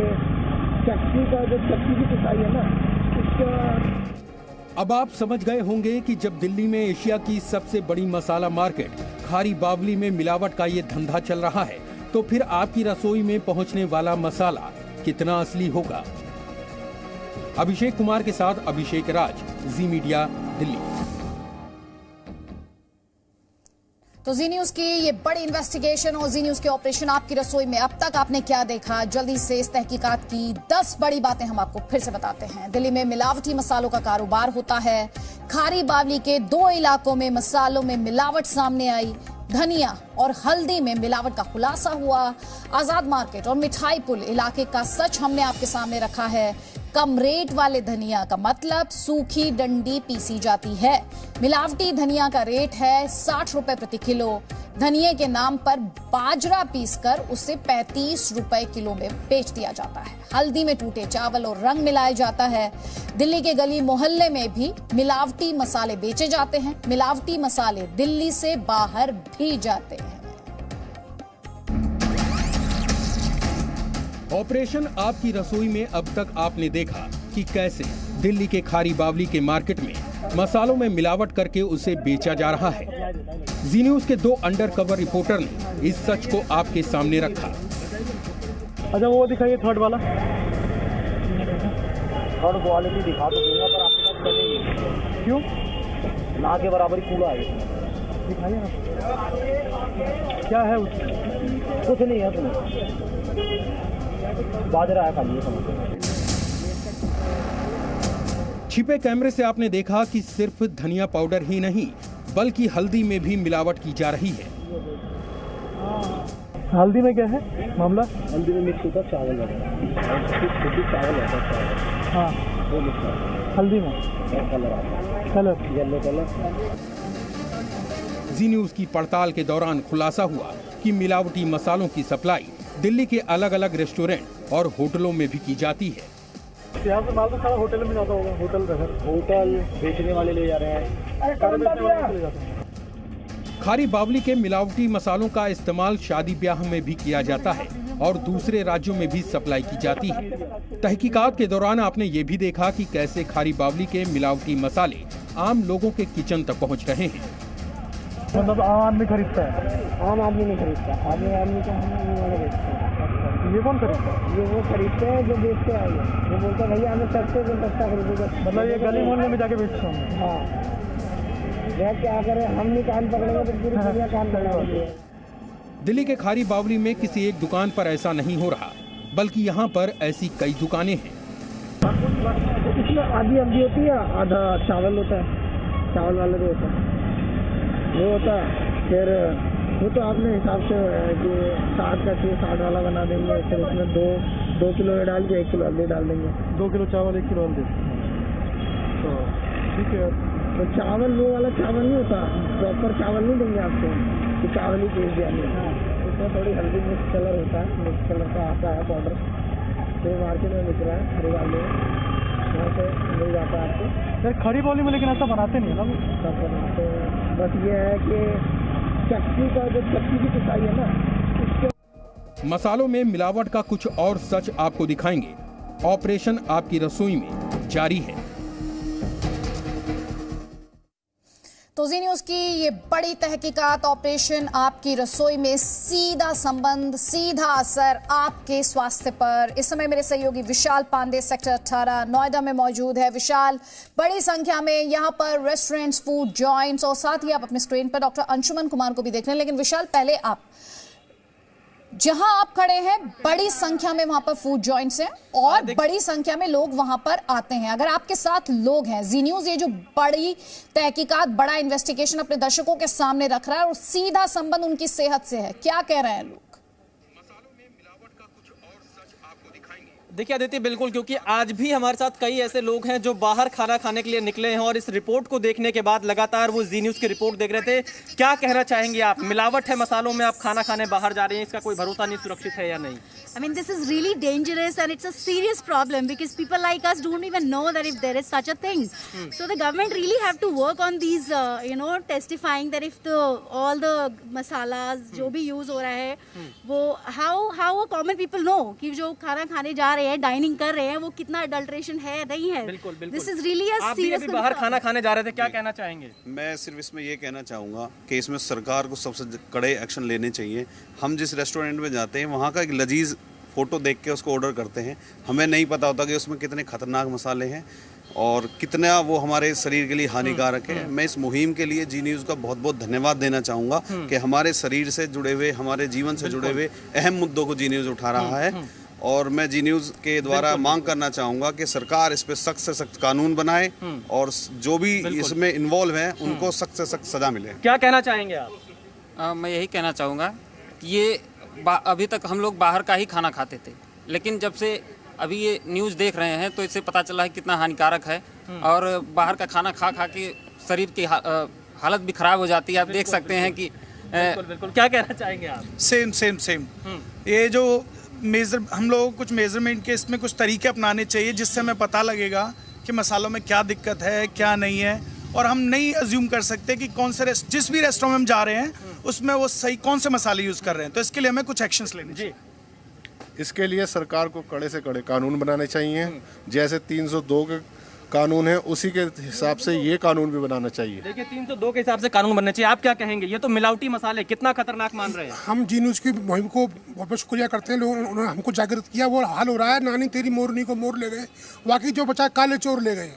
चक्की का जो चक्की की पिसाई है ना उसका। अब आप समझ गए होंगे कि जब दिल्ली में एशिया की सबसे बड़ी मसाला मार्केट खारी बावली में मिलावट का ये धंधा चल रहा है, तो फिर आपकी रसोई में पहुंचने वाला मसाला कितना असली होगा। अभिषेक कुमार के साथ अभिषेक राज, जी मीडिया, दिल्ली। तो जी न्यूज की ये बड़ी इन्वेस्टिगेशन और जी न्यूज के ऑपरेशन आपकी रसोई में अब तक आपने क्या देखा, जल्दी से इस तहकीकात की 10 बड़ी बातें हम आपको फिर से बताते हैं। दिल्ली में मिलावटी मसालों का कारोबार होता है। खारी बावली के 2 इलाकों में मसालों में मिलावट सामने आई। धनिया और हल्दी में मिलावट का खुलासा हुआ। आजाद मार्केट और मिठाई पुल इलाके का सच हमने आपके सामने रखा है। कम रेट वाले धनिया का मतलब सूखी डंडी पीसी जाती है। मिलावटी धनिया का रेट है 60 रुपए प्रति किलो। धनिये के नाम पर बाजरा पीसकर उसे 35 रुपए किलो में बेच दिया जाता है। हल्दी में टूटे चावल और रंग मिलाया जाता है। दिल्ली के गली मोहल्ले में भी मिलावटी मसाले बेचे जाते हैं। मिलावटी मसाले दिल्ली से बाहर भी जाते हैं। ऑपरेशन आपकी रसोई में अब तक आपने देखा कि कैसे दिल्ली के खारी बावली के मार्केट में मसालों में मिलावट करके उसे बेचा जा रहा है। जी न्यूज के 2 अंडरकवर रिपोर्टर ने इस सच को आपके सामने रखा। अच्छा वो दिखाइए थर्ड वाला। थर्ड क्वालिटी दिखा तो दूंगा पर आपके पास चलेगी क्यों? ना के बराबर ही कूड़ा है। दिखाइए ना क्या है उसमें। कुछ नहीं है तुम्हें, बाजरा है खाली। छिपे कैमरे से आपने देखा कि सिर्फ धनिया पाउडर ही नहीं बल्कि हल्दी में भी मिलावट की जा रही है। हल्दी में क्या है मामला? हल्दी में मिक्स होता चावल चावल होता है। हाँ वो मिक्स हल्दी में कलर आता है, कलर येलो कलर। जी न्यूज की पड़ताल के दौरान खुलासा हुआ कि मिलावटी मसालों की सप्लाई दिल्ली के अलग अलग रेस्टोरेंट और होटलों में भी की जाती है। यहाँ से माल तो सारा होटल में जाता होगा। होटल बेचने वाले ले जा रहे हैं। खारी बावली के मिलावटी मसालों का इस्तेमाल शादी ब्याह में भी किया जाता है और दूसरे राज्यों में भी सप्लाई की जाती है। तहकीकात के दौरान आपने ये भी देखा कि कैसे खारी बावली के मिलावटी मसाले आम लोगों के किचन तक पहुँच रहे हैं। मतलब आम आदमी खरीदता है? आम आदमी नहीं खरीदता, आदमी को हम वाले बेचते हैं। ये कौन खरीदता है? ये वो खरीदते हैं जो बेचते आएंगे। वो बोलते हैं भैया हमें सस्ते से सस्ता खरीदोगे। मतलब ये गली मोहल्ले में जाके बेचता हूँ। हाँ, वह क्या करें, हम नहीं कान पकड़ेंगे तो पूरी दुनिया कान पकड़ा होती है। दिल्ली के खारी बावली में किसी एक दुकान पर ऐसा नहीं हो रहा, बल्कि यहाँ पर ऐसी कई दुकानें हैं। इसमें आधी हल्दी होती है, आधा चावल होता है, चावल वाला जो होता है वो होता है। फिर वो तो आपने हिसाब से कि 60 का चाहिए 60 वाला बना देंगे। फिर उसमें 2 किलो ये डाल के 1 किलो हल्दी डाल देंगे। 2 किलो चावल 1 किलो हल्दी, तो ठीक है। तो चावल वो वाला चावल नहीं होता, प्रॉपर चावल नहीं देंगे आपको कि चावल ही पीस दिया नहीं। इसमें थोड़ी हल्दी मिक्स कलर होता है, मिक्स कलर का आता है पाउडर, तो मार्केट में बिक रहा है, खरीदा लो, यहाँ पे मिल जाता है आपको। सर खड़ी बोली में लेकिन ऐसा बनाते नहीं है ना। तो बस ये है कि चक्की का जो चक्की की पिसाई है ना उसके। मसालों में मिलावट का कुछ और सच आपको दिखाएंगे। ऑपरेशन आपकी रसोई में जारी है। तो जी न्यूज की ये बड़ी तहकीकात ऑपरेशन आपकी रसोई में, सीधा संबंध, सीधा असर आपके स्वास्थ्य पर। इस समय मेरे सहयोगी विशाल पांडे सेक्टर 18 नोएडा में मौजूद है। विशाल, बड़ी संख्या में यहाँ पर रेस्टोरेंट्स, फूड जॉइंट्स और साथ ही आप अपने स्क्रीन पर डॉक्टर अंशुमन कुमार को भी देख रहे हैं। लेकिन विशाल, पहले आप जहां आप खड़े हैं बड़ी संख्या में वहां पर फूड जॉइंट्स हैं और बड़ी संख्या में लोग वहां पर आते हैं। अगर आपके साथ लोग हैं, जी न्यूज ये जो बड़ी तहकीकात, बड़ा इन्वेस्टिगेशन अपने दर्शकों के सामने रख रहा है और सीधा संबंध उनकी सेहत से है, क्या कह रहे हैं लोग? देखिए आदित्य, बिल्कुल, क्योंकि आज भी हमारे साथ कई ऐसे लोग हैं जो बाहर खाना खाने के लिए निकले हैं और इस रिपोर्ट को देखने के बाद लगातार वो जी न्यूज़ की रिपोर्ट देख रहे थे। क्या कहना चाहेंगे आप? मिलावट है मसालों में, आप खाना खाने बाहर जा रहे हैं, इसका कोई भरोसा नहीं, सुरक्षित है या नहीं? I mean, this is really dangerous and it's a serious problem because people like us don't even know that if there is such a thing. So the government really have to work on these, testifying that if all the masalas जो भी use हो रहा है, वो how a common people know कि जो खाना खाने जा रहे हैं, डाइनिंग कर रहे हैं, वो कितना adulteration है, नहीं है. बिल्कुल बिल्कुल. This is really a आप भी serious अभी बाहर खाना खाने जा रहे थे, क्या कहना चाहेंगे? मैं सिर्फ इसमें ये कहना चाहूँगा कि इसमें सरकार को सबसे कड़े एक्शन लेने चाहिए। हम जिस रेस्टोरेंट में जाते हैं वहाँ का एक लजीज फ़ोटो देख के उसको ऑर्डर करते हैं, हमें नहीं पता होता कि उसमें कितने खतरनाक मसाले हैं और कितना वो हमारे शरीर के लिए हानिकारक है। मैं इस मुहिम के लिए जी न्यूज़ का बहुत बहुत धन्यवाद देना चाहूँगा कि हमारे शरीर से जुड़े हुए, हमारे जीवन से जुड़े हुए अहम मुद्दों को जी न्यूज़ उठा रहा है और मैं जी न्यूज़ के द्वारा मांग करना चाहूँगा कि सरकार इस पर सख्त से सख्त कानून बनाए और जो भी इसमें इन्वॉल्व हैं उनको सख्त से सख्त सजा मिले। क्या कहना चाहेंगे आप? मैं यही कहना चाहूँगा कि ये अभी तक हम लोग बाहर का ही खाना खाते थे, लेकिन जब से अभी ये न्यूज़ देख रहे हैं तो इससे पता चला है कितना हानिकारक है और बाहर का खाना खा खा के शरीर की हालत भी खराब हो जाती है। आप देख सकते हैं कि बिल्कुल। क्या कहना चाहेंगे आप? सेम ये जो मेजर हम लोग कुछ मेजरमेंट के इसमें कुछ तरीके अपनाने चाहिए जिससे हमें पता लगेगा कि मसालों में क्या दिक्कत है, क्या नहीं है, और हम नहीं अज्यूम कर सकते कि कौन से जिस भी रेस्टोरेंट में हम जा रहे हैं उसमें वो सही कौन से मसाले यूज़ कर रहे हैं। तो इसके लिए हमें कुछ एक्शंस लेने चाहिए। इसके लिए सरकार को कड़े से कड़े कानून बनाने चाहिए। जैसे 302 के कानून है उसी के हिसाब से ये कानून भी बनाना चाहिए। देखिए 302 के हिसाब से कानून बनना चाहिए। आप क्या कहेंगे? ये तो मिलावटी मसाले कितना खतरनाक मान रहे हैं? हम जी न्यूज़ की मुहिम को बहुत बहुत शुक्रिया करते हैं। लोगों उन्होंने हमको जागृत किया, वो हाल हो रहा है। नानी तेरी मोरनी को मोर ले गए, वाकई जो बचा काले चोर ले गए।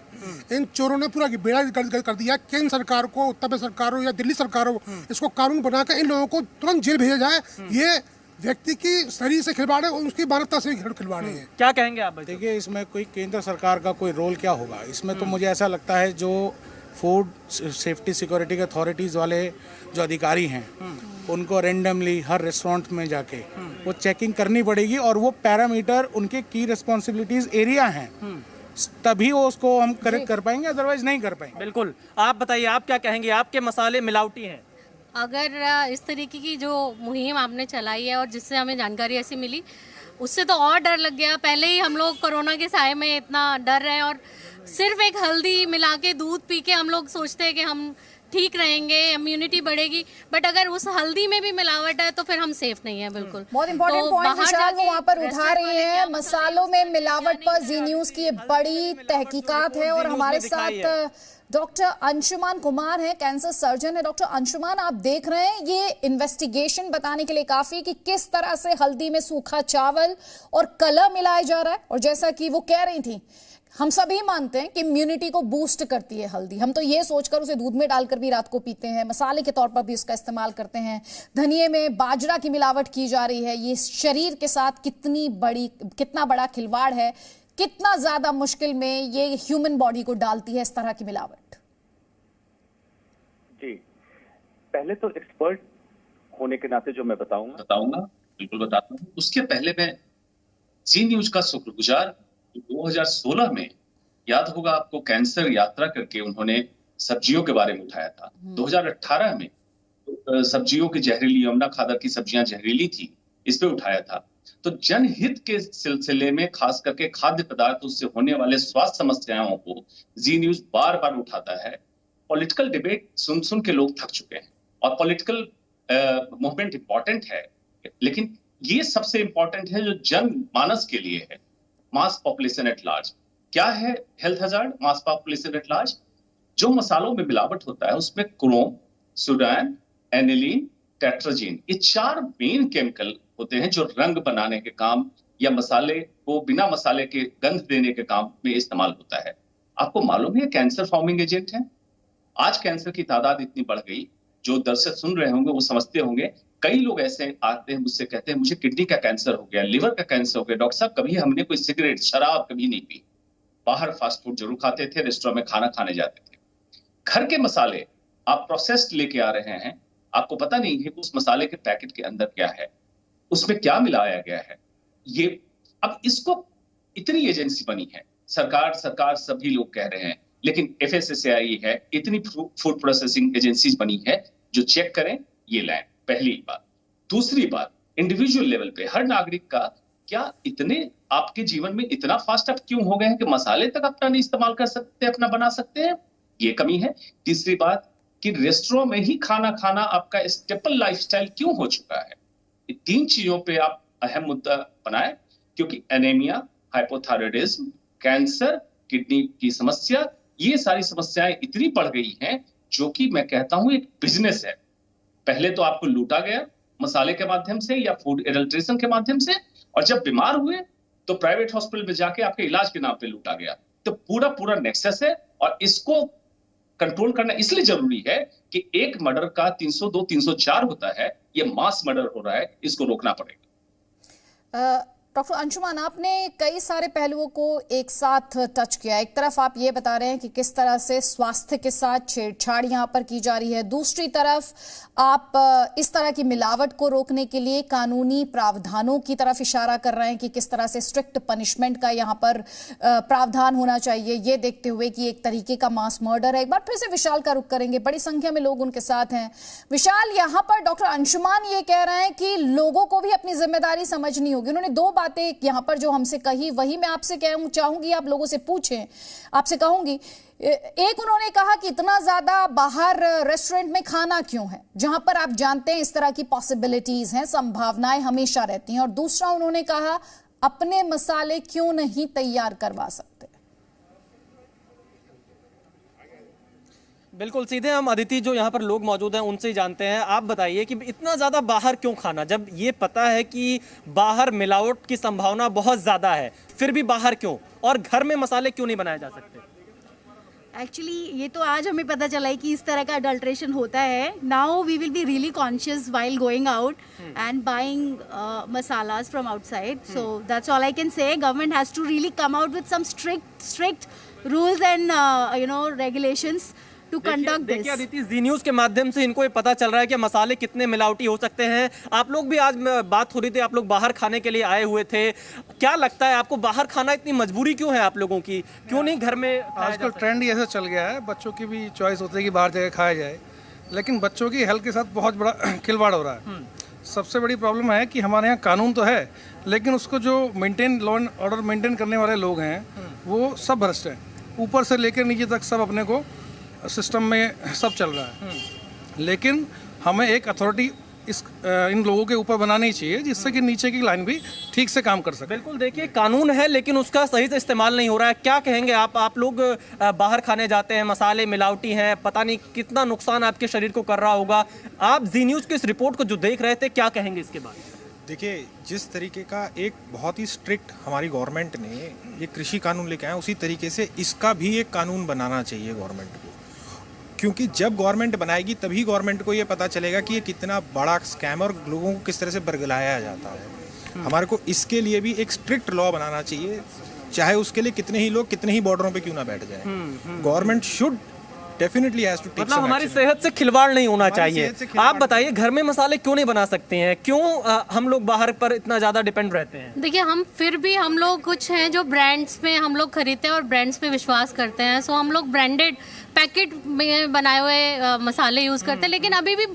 इन चोरों ने पूरा बेड़ा गर्द कर दिया। केंद्र सरकार को, उत्तर प्रदेश सरकार हो या दिल्ली सरकार हो, इसको कानून बनाकर इन लोगों को तुरंत जेल भेजा जाए। ये व्यक्ति की शरीर से खिलवाड़ है और उसकी मानवता से खिलवाड़ है। क्या कहेंगे आप? देखिए इसमें कोई केंद्र सरकार का कोई रोल क्या होगा इसमें, तो मुझे ऐसा लगता है जो फूड सेफ्टी सिक्योरिटी के अथॉरिटीज़ वाले जो अधिकारी हैं उनको रेंडमली हर रेस्टोरेंट में जाके वो चेकिंग करनी पड़ेगी और वो पैरामीटर उनके की रिस्पॉन्सिबिलिटीज एरिया हैं, तभी वो उसको हम करेक्ट कर पाएंगे, अदरवाइज नहीं कर पाएंगे। बिल्कुल। आप बताइए, आप क्या कहेंगे? आपके मसाले मिलावटी हैं? अगर इस तरीके की जो मुहिम आपने चलाई है और जिससे हमें जानकारी ऐसी मिली, उससे तो और डर लग गया। पहले ही हम लोग कोरोना के साए में इतना डर रहे हैं और सिर्फ एक हल्दी मिला के दूध पी के हम लोग सोचते हैं कि हम ठीक रहेंगे, इम्यूनिटी बढ़ेगी, बट अगर उस हल्दी में भी मिलावट है तो फिर हम सेफ नहीं है। बिल्कुल बहुत इंपॉर्टेंट पॉइंट विशाल वो वहाँ पर उठा रही हैं। मसालों में मिलावट पर जी न्यूज़ की बड़ी तहकीकात है और हमारे साथ डॉक्टर अंशुमान कुमार हैं, कैंसर सर्जन है। डॉक्टर अंशुमान, आप देख रहे हैं ये इन्वेस्टिगेशन बताने के लिए काफी कि किस तरह से हल्दी में सूखा चावल और कलर मिलाया जा रहा है। और जैसा कि वो कह रही थी, हम सभी मानते हैं कि इम्यूनिटी को बूस्ट करती है हल्दी। हम तो ये सोचकर उसे दूध में डालकर भी रात को पीते हैं, मसाले के तौर पर भी उसका इस्तेमाल करते हैं। धनिये में बाजरा की मिलावट की जा रही है। ये शरीर के साथ कितना बड़ा खिलवाड़ है, कितना ज्यादा मुश्किल में ये ह्यूमन बॉडी को डालती है इस तरह की मिलावट। जी, पहले तो एक्सपर्ट होने के नाते जो मैं बताऊंगा बिल्कुल बताता हूँ। उसके पहले मैं जी न्यूज का शुक्रगुजार। 2016 में याद होगा आपको, कैंसर यात्रा करके उन्होंने सब्जियों के बारे में उठाया था। 2018 में सब्जियों की जहरीली, यमुना खादर की सब्जियां जहरीली थी, इस पे उठाया था। तो जनहित के सिलसिले में खास करके खाद्य पदार्थों से होने वाले स्वास्थ्य समस्याओं को जी न्यूज बार बार उठाता है। पॉलिटिकल डिबेट सुन के लोग थक चुके हैं और पॉलिटिकल मूवमेंट इंपॉर्टेंट है, लेकिन ये सबसे इंपॉर्टेंट है जो जनमानस के लिए है, मास पॉपुलेशन एट लार्ज। क्या है health hazard? Mass population at large. जो मसालों में मिलावट होता है उसमें क्रोम, सुडान, एनिलीन, टेट्राजीन, ये 4 मेन केमिकल होते हैं जो रंग बनाने के काम या मसाले को बिना मसाले के गंध देने के काम में इस्तेमाल होता है। आपको मालूम है कैंसर फॉर्मिंग एजेंट है। आज कैंसर की तादाद इतनी बढ़ गई जो दर्शक सुन रहे होंगे वो समझते होंगे, कई लोग ऐसे आते हैं मुझसे कहते हैं मुझे किडनी का कैंसर हो गया, लिवर का कैंसर हो गया, डॉक्टर साहब कभी हमने कोई सिगरेट शराब कभी नहीं पी, बाहर फास्ट फूड जरूर खाते थे, रेस्टोरेंट में खाना खाने जाते थे। घर के मसाले आप प्रोसेस्ड लेके आ रहे हैं, आपको पता नहीं है कि उस मसाले के पैकेट के अंदर क्या है, उसमें क्या मिलाया गया है। ये अब इसको इतनी एजेंसी बनी है, सरकार सभी लोग कह रहे हैं, लेकिन FSSAI है, इतनी फूड प्रोसेसिंग एजेंसीज बनी है जो चेक करें ये लाएं। पहली बात। दूसरी बात, इंडिविजुअल लेवल पे हर नागरिक का क्या इतने आपके जीवन में इतना फास्ट आप क्यों हो गए हैं कि मसाले तक अपना नहीं इस्तेमाल कर सकते, अपना बना सकते हैं, ये कमी है। तीसरी बात कि रेस्टोरेंट में ही खाना खाना आपका स्टेपल लाइफस्टाइल क्यों हो चुका है। ये 3 चीजों पे आप अहम मुद्दा बनाए, क्योंकि एनीमिया, हाइपोथायराइडिज्म, कैंसर, किडनी की समस्या, ये सारी समस्याएं इतनी बढ़ गई हैं जो कि मैं कहता हूं एक बिजनेस है। पहले तो आपको लूटा गया मसाले के माध्यम से या फूड एडल्ट्रेशन के माध्यम से, और जब बीमार हुए तो प्राइवेट हॉस्पिटल में जाके आपके इलाज के नाम पे लूटा गया। तो पूरा नेक्सस है, और इसको कंट्रोल करना इसलिए जरूरी है कि एक मर्डर का 302, 304 होता है, ये मास मर्डर हो रहा है, इसको रोकना पड़ेगा। डॉक्टर अंशुमान, आपने कई सारे पहलुओं को एक साथ टच किया। एक तरफ आप ये बता रहे हैं कि किस तरह से स्वास्थ्य के साथ छेड़छाड़ यहाँ पर की जा रही है, दूसरी तरफ आप इस तरह की मिलावट को रोकने के लिए कानूनी प्रावधानों की तरफ इशारा कर रहे हैं कि किस तरह से स्ट्रिक्ट पनिशमेंट का यहाँ पर प्रावधान होना चाहिए, ये देखते हुए कि एक तरीके का मास मर्डर है। एक बार फिर से विशाल का रुख करेंगे, बड़ी संख्या में लोग उनके साथ हैं। विशाल, यहाँ पर डॉक्टर अंशुमान ये कह रहे हैं कि लोगों को भी अपनी जिम्मेदारी समझनी होगी। उन्होंने 2 बातें यहाँ पर जो हमसे कही, वही मैं आपसे चाहूंगी आप लोगों से पूछें, आपसे कहूंगी। एक, उन्होंने कहा कि इतना ज्यादा बाहर रेस्टोरेंट में खाना क्यों है, जहां पर आप जानते हैं इस तरह की पॉसिबिलिटीज हैं, संभावनाएं हमेशा रहती हैं। और दूसरा, उन्होंने कहा अपने मसाले क्यों नहीं तैयार करवा सकते। बिल्कुल, सीधे हम अदिति जो यहाँ पर लोग मौजूद हैं उनसे ही जानते हैं। आप बताइए कि इतना ज़्यादा बाहर क्यों खाना, जब ये पता है कि बाहर मिलावट की संभावना बहुत ज़्यादा है, फिर भी बाहर क्यों, और घर में मसाले क्यों नहीं बनाए जा सकते? एक्चुअली ये तो आज हमें पता चला है कि इस तरह का अडल्ट्रेशन होता है। Now we will be really conscious while going out and buying masalas from outside. So that's all I can say. Government has to really come out with some strict rules and regulations to conduct this। देखिए अदिति, जी news के माध्यम से इनको ये पता चल रहा है कि मसाले कितने मिलावटी हो सकते हैं। आप लोग भी, आज बात हो रही थी, आप लोग बाहर खाने के लिए आए हुए थे, क्या लगता है आपको बाहर खाना इतनी मजबूरी क्यों है आप लोगों की, क्यों नहीं घर में? आजकल ट्रेंड ऐसा चल गया है, बच्चों की भी चॉइस होती है कि बाहर जाके खाया जाए, लेकिन बच्चों की हेल्थ के साथ बहुत बड़ा खिलवाड़ हो रहा है। सबसे बड़ी प्रॉब्लम है कि हमारे यहाँ कानून तो है, लेकिन उसको जो लॉ एंड ऑर्डर मेंटेन करने वाले लोग हैं वो सब भ्रष्ट हैं, ऊपर से लेकर नीचे तक सब अपने को सिस्टम में सब चल रहा है। लेकिन हमें एक अथॉरिटी इन लोगों के ऊपर बनानी चाहिए जिससे कि नीचे की लाइन भी ठीक से काम कर सके। बिल्कुल, देखिए कानून है लेकिन उसका सही से इस्तेमाल नहीं हो रहा है। क्या कहेंगे आप लोग बाहर खाने जाते हैं, मसाले मिलावटी हैं, पता नहीं कितना नुकसान आपके शरीर को कर रहा होगा। आप जी न्यूज़ की इस रिपोर्ट को जो देख रहे थे, क्या कहेंगे इसके बारे में? देखिए, जिस तरीके का एक बहुत ही स्ट्रिक्ट हमारी गवर्नमेंट ने ये कृषि कानून लेके आए, उसी तरीके से इसका भी एक कानून बनाना चाहिए गवर्नमेंट को, क्योंकि जब गवर्नमेंट बनाएगी तभी गवर्नमेंट को ये पता चलेगा कि ये कितना बड़ा स्कैम और लोगों को किस तरह से बरगलाया जाता है। हमारे को इसके लिए भी एक स्ट्रिक्ट लॉ बनाना चाहिए, चाहे उसके लिए कितने ही लोग कितने ही बॉर्डरों पे क्यों ना बैठ जाए। Government should definitely has to take, मतलब हमारी सेहत से खिलवाड़ नहीं होना चाहिए। आप बताइए, घर में मसाले क्यों नहीं बना सकते हैं, क्यों हम लोग बाहर पर इतना ज्यादा डिपेंड रहते हैं? देखिए, हम लोग कुछ हैं जो ब्रांड्स में हम लोग खरीदते हैं और ब्रांड्स पे विश्वास करते हैं। सो हम लोग ब्रांडेड पैकेट में बनाए हुए मसाले यूज करते हैं, लेकिन अभी भी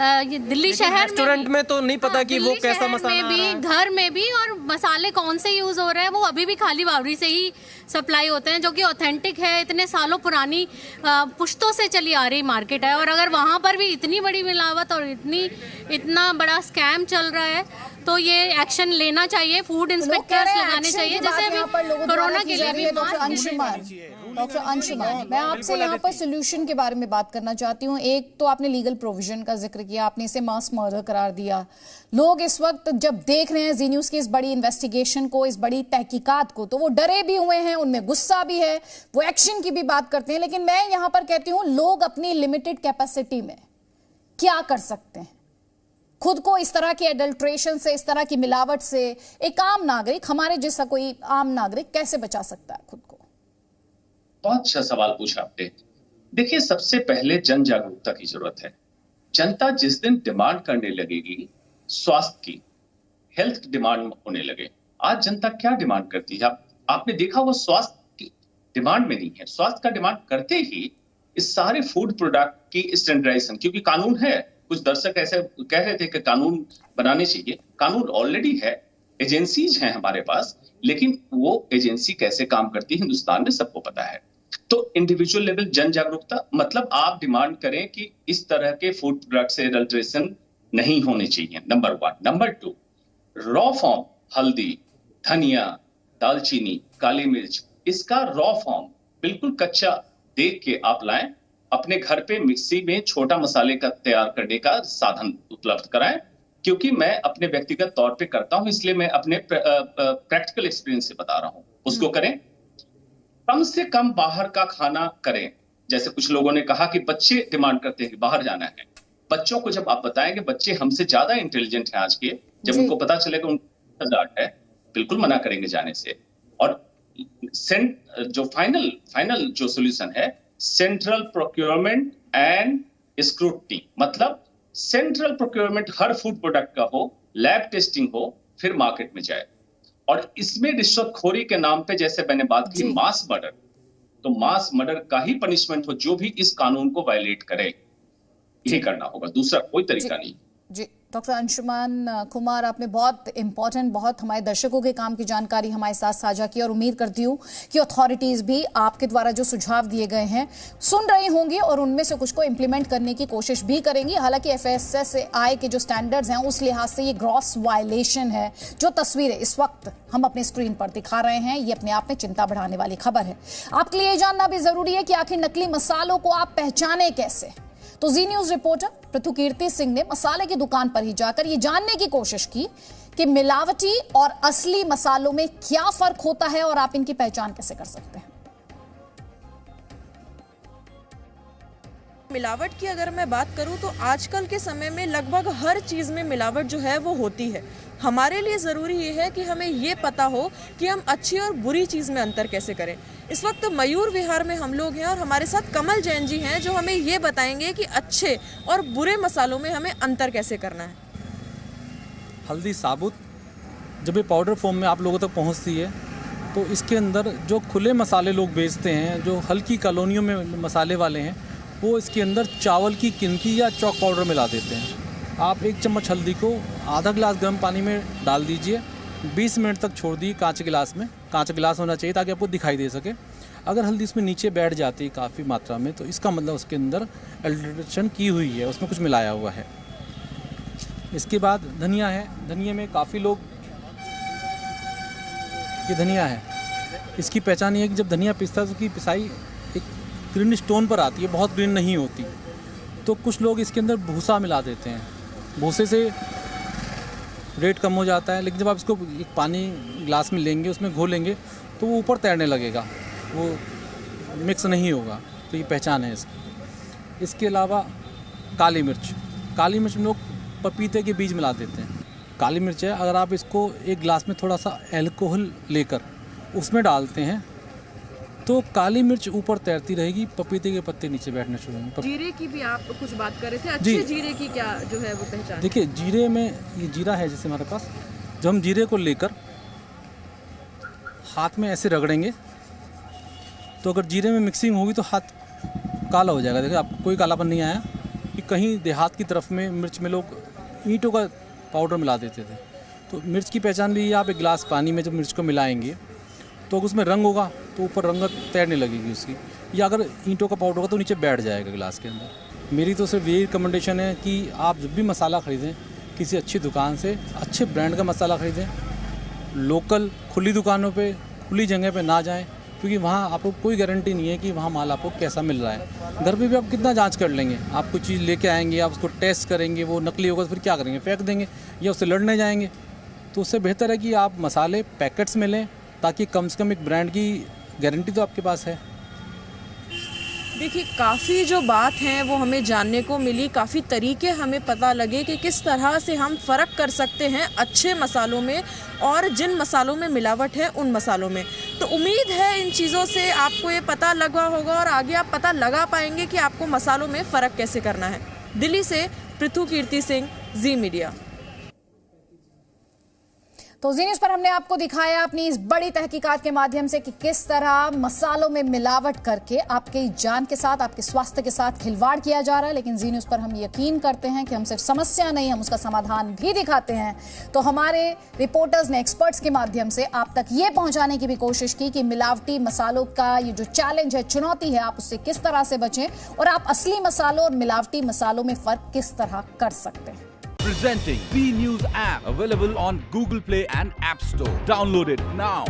ये दिल्ली शहर रेस्टोरेंट में तो नहीं पता कि वो कैसा मसाला में भी, घर में भी, और मसाले कौन से यूज हो रहे हैं वो अभी भी खाली बावरी से ही सप्लाई होते हैं, जो कि ऑथेंटिक है, इतने सालों पुरानी पुश्तों से चली आ रही मार्केट है। और अगर वहाँ पर भी इतनी बड़ी मिलावट और इतना बड़ा स्कैम चल रहा है तो ये एक्शन लेना चाहिए, फूड इंस्पेक्टर्स लगाने चाहिए, जैसे कोरोना के लिए भी। डॉक्टर अंशुमान, मैं आपसे यहाँ पर सोल्यूशन के बारे में बात करना चाहती हूँ। एक तो आपने लीगल प्रोविजन का जिक्र किया, आपने इसे मास मर्डर करार दिया। लोग इस वक्त जब देख रहे हैं जी न्यूज़ की इस बड़ी इन्वेस्टिगेशन को, इस बड़ी तहकीकात को, तो वो डरे भी हुए हैं, उनमें गुस्सा भी है, वो एक्शन की भी बात करते हैं। लेकिन मैं यहाँ पर कहती हूँ, लोग अपनी लिमिटेड कैपेसिटी में क्या कर सकते हैं खुद को इस तरह के एडल्ट्रेशन से, इस तरह की मिलावट से? एक आम नागरिक, हमारे जैसा कोई आम नागरिक कैसे बचा सकता है खुद को? बहुत अच्छा सवाल पूछा आपने। देखिए, सबसे पहले जन जागरूकता की जरूरत है। जनता जिस दिन डिमांड करने लगेगी स्वास्थ्य की, हेल्थ डिमांड होने लगे। आज जनता क्या डिमांड करती है? आपने देखा वो स्वास्थ्य की डिमांड में नहीं है। स्वास्थ्य का डिमांड करते ही इस सारे फूड प्रोडक्ट की स्टैंडर्डाइजेशन, क्योंकि कानून है, कुछ दर्शक ऐसे कह रहे थे कि कानून बनाने चाहिए। कानून ऑलरेडी है, एजेंसीज हैं हमारे पास, लेकिन वो एजेंसी कैसे काम करती है हिंदुस्तान में सबको पता है। तो इंडिविजुअल लेवल जन जागरूकता, मतलब आप डिमांड करें कि इस तरह के फूड प्रोडक्ट से एडल्ट्रेशन नहीं होने चाहिए, नंबर 1। नंबर 2, रॉ फॉर्म हल्दी, धनिया, दालचीनी, काली मिर्च, इसका रॉ फॉर्म बिल्कुल कच्चा देख के आप लाएं। अपने घर पे मिक्सी में छोटा मसाले का तैयार करने का साधन उपलब्ध कराएं। क्योंकि मैं अपने व्यक्तिगत तौर पे करता हूं, इसलिए मैं अपने प्रैक्टिकल एक्सपीरियंस से बता रहा हूं। उसको करें। कम से कम बाहर का खाना करें। जैसे कुछ लोगों ने कहा कि बच्चे डिमांड करते हैं कि बाहर जाना है। बच्चों को जब आप बताएंगे, बच्चे हमसे ज्यादा इंटेलिजेंट हैं आज के, जब उनको पता चलेगा उनका डाट है, बिल्कुल मना करेंगे जाने से। और जो फाइनल जो सोल्यूशन है, सेंट्रल प्रोक्योरमेंट एंड स्क्रूटनी, मतलब सेंट्रल प्रोक्योरमेंट हर फूड प्रोडक्ट का हो, लैब टेस्टिंग हो, फिर मार्केट में जाए। और इसमें रिश्वतखोरी के नाम पे, जैसे मैंने बात की मास मर्डर, तो मास मर्डर का ही पनिशमेंट हो जो भी इस कानून को वायलेट करे। यही करना होगा, दूसरा कोई तरीका नहीं। जी, डॉक्टर अंशुमान कुमार, आपने बहुत इंपॉर्टेंट, बहुत हमारे दर्शकों के काम की जानकारी हमारे साथ साझा की, और उम्मीद करती हूँ कि अथॉरिटीज भी आपके द्वारा जो सुझाव दिए गए हैं सुन रही होंगी और उनमें से कुछ को इंप्लीमेंट करने की कोशिश भी करेंगी। हालांकि FSSAI के जो स्टैंडर्ड्स हैं उस लिहाज से ये ग्रॉस वायलेशन है। जो तस्वीरें इस वक्त हम अपनी स्क्रीन पर दिखा रहे हैं, ये अपने आप में चिंता बढ़ाने वाली खबर है। आपके लिए ये जानना भी जरूरी है कि आखिर नकली मसालों को आप पहचाने कैसे। तो जी न्यूज रिपोर्टर पृथु कीर्ति सिंह ने मसाले की दुकान पर ही जाकर ये जानने की कोशिश की कि मिलावटी और असली मसालों में क्या फर्क होता है और आप इनकी पहचान कैसे कर सकते हैं। मिलावट की अगर मैं बात करूं तो आजकल के समय में लगभग हर चीज़ में मिलावट जो है वो होती है। हमारे लिए ज़रूरी ये है कि हमें ये पता हो कि हम अच्छी और बुरी चीज़ में अंतर कैसे करें। इस वक्त मयूर विहार में हम लोग हैं और हमारे साथ कमल जैन जी हैं जो हमें ये बताएंगे कि अच्छे और बुरे मसालों में हमें अंतर कैसे करना है। हल्दी साबुत जब ये पाउडर फॉर्म में आप लोगों तक पहुंचती है तो इसके अंदर जो खुले मसाले लोग बेचते हैं, जो हल्की कॉलोनियों में मसाले वाले हैं, वो इसके अंदर चावल की किनकी या चॉक पाउडर मिला देते हैं। आप 1 चम्मच हल्दी को आधा गिलास गर्म पानी में डाल दीजिए, 20 मिनट तक छोड़ दिए कांच गिलास में। कांच गिलास होना चाहिए ताकि आपको दिखाई दे सके। अगर हल्दी इसमें नीचे बैठ जाती है काफ़ी मात्रा में, तो इसका मतलब उसके अंदर एडल्ट्रेशन की हुई है, उसमें कुछ मिलाया हुआ है। इसके बाद धनिया है। धनिया में काफ़ी लोग, ये धनिया है, इसकी पहचान ये है कि जब धनिया पिसता है तो उसकी पिसाई एक ग्रीन स्टोन पर आती है, बहुत ग्रीन नहीं होती। तो कुछ लोग इसके अंदर भूसा मिला देते हैं, भूसे से रेट कम हो जाता है। लेकिन जब आप इसको एक पानी ग्लास में लेंगे, उसमें घोलेंगे, तो वो ऊपर तैरने लगेगा, वो मिक्स नहीं होगा। तो ये पहचान है इसकी। इसके अलावा काली मिर्च। काली मिर्च में लोग पपीते के बीज मिला देते हैं। काली मिर्च है, अगर आप इसको एक गिलास में थोड़ा सा अल्कोहल लेकर उसमें डालते हैं तो काली मिर्च ऊपर तैरती रहेगी, पपीते के पत्ते नीचे बैठने शुरू होंगे। जीरे की भी आप कुछ बात कर रहे थे, अच्छे जीरे की क्या जो है वो पहचान? देखिए, जीरे में ये जीरा है जैसे हमारे पास, जब हम जीरे को लेकर हाथ में ऐसे रगड़ेंगे तो अगर जीरे में मिक्सिंग होगी तो हाथ काला हो जाएगा। देखिए, आपको कोई कालापन नहीं आया। कि कहीं देहात की तरफ में मिर्च में लोग ईंटों का पाउडर मिला देते थे। तो मिर्च की पहचान भी आप एक गिलास पानी में जब मिर्च को मिलाएंगे तो अगर उसमें रंग होगा तो ऊपर रंगत तैरने लगेगी उसकी, या अगर ईंटों का पाउडर होगा तो नीचे बैठ जाएगा गिलास के अंदर। मेरी तो सिर्फ यही रिकमेंडेशन है कि आप जब भी मसाला ख़रीदें किसी अच्छी दुकान से, अच्छे ब्रांड का मसाला ख़रीदें। लोकल खुली दुकानों पे, खुली जगह पे ना जाएं, क्योंकि वहाँ आपको कोई गारंटी नहीं है कि वहाँ माल आपको कैसा मिल रहा है। घर पे भी आप कितना जांच कर लेंगे, आप कुछ चीज़ लेके आएंगे, आप उसको टेस्ट करेंगे, वो नकली होगा तो फिर क्या करेंगे, फेंक देंगे या उससे लड़ने जाएंगे। तो उससे बेहतर है कि आप मसाले पैकेट्स में लें, ताकि कम से कम एक ब्रांड की गारंटी तो आपके पास है। देखिए, काफ़ी जो बात है वो हमें जानने को मिली, काफ़ी तरीके हमें पता लगे कि किस तरह से हम फ़र्क कर सकते हैं अच्छे मसालों में और जिन मसालों में मिलावट है उन मसालों में। तो उम्मीद है इन चीज़ों से आपको ये पता लगा होगा और आगे आप पता लगा पाएंगे कि आपको मसालों में फ़र्क कैसे करना है। दिल्ली से पृथु कीर्ति सिंह, जी मीडिया। तो जी न्यूज पर हमने आपको दिखाया अपनी इस बड़ी तहकीकात के माध्यम से कि किस तरह मसालों में मिलावट करके आपकी जान के साथ, आपके स्वास्थ्य के साथ खिलवाड़ किया जा रहा है। लेकिन जी न्यूज पर हम यकीन करते हैं कि हम सिर्फ समस्या नहीं, हम उसका समाधान भी दिखाते हैं। तो हमारे रिपोर्टर्स ने एक्सपर्ट्स के माध्यम से आप तक ये पहुंचाने की भी कोशिश की कि मिलावटी मसालों का ये जो चैलेंज है, चुनौती है, आप उससे किस तरह से बचें और आप असली मसालों और मिलावटी मसालों में फर्क किस तरह कर सकते हैं। Presenting B News app, available on Google Play and App Store. Download it now.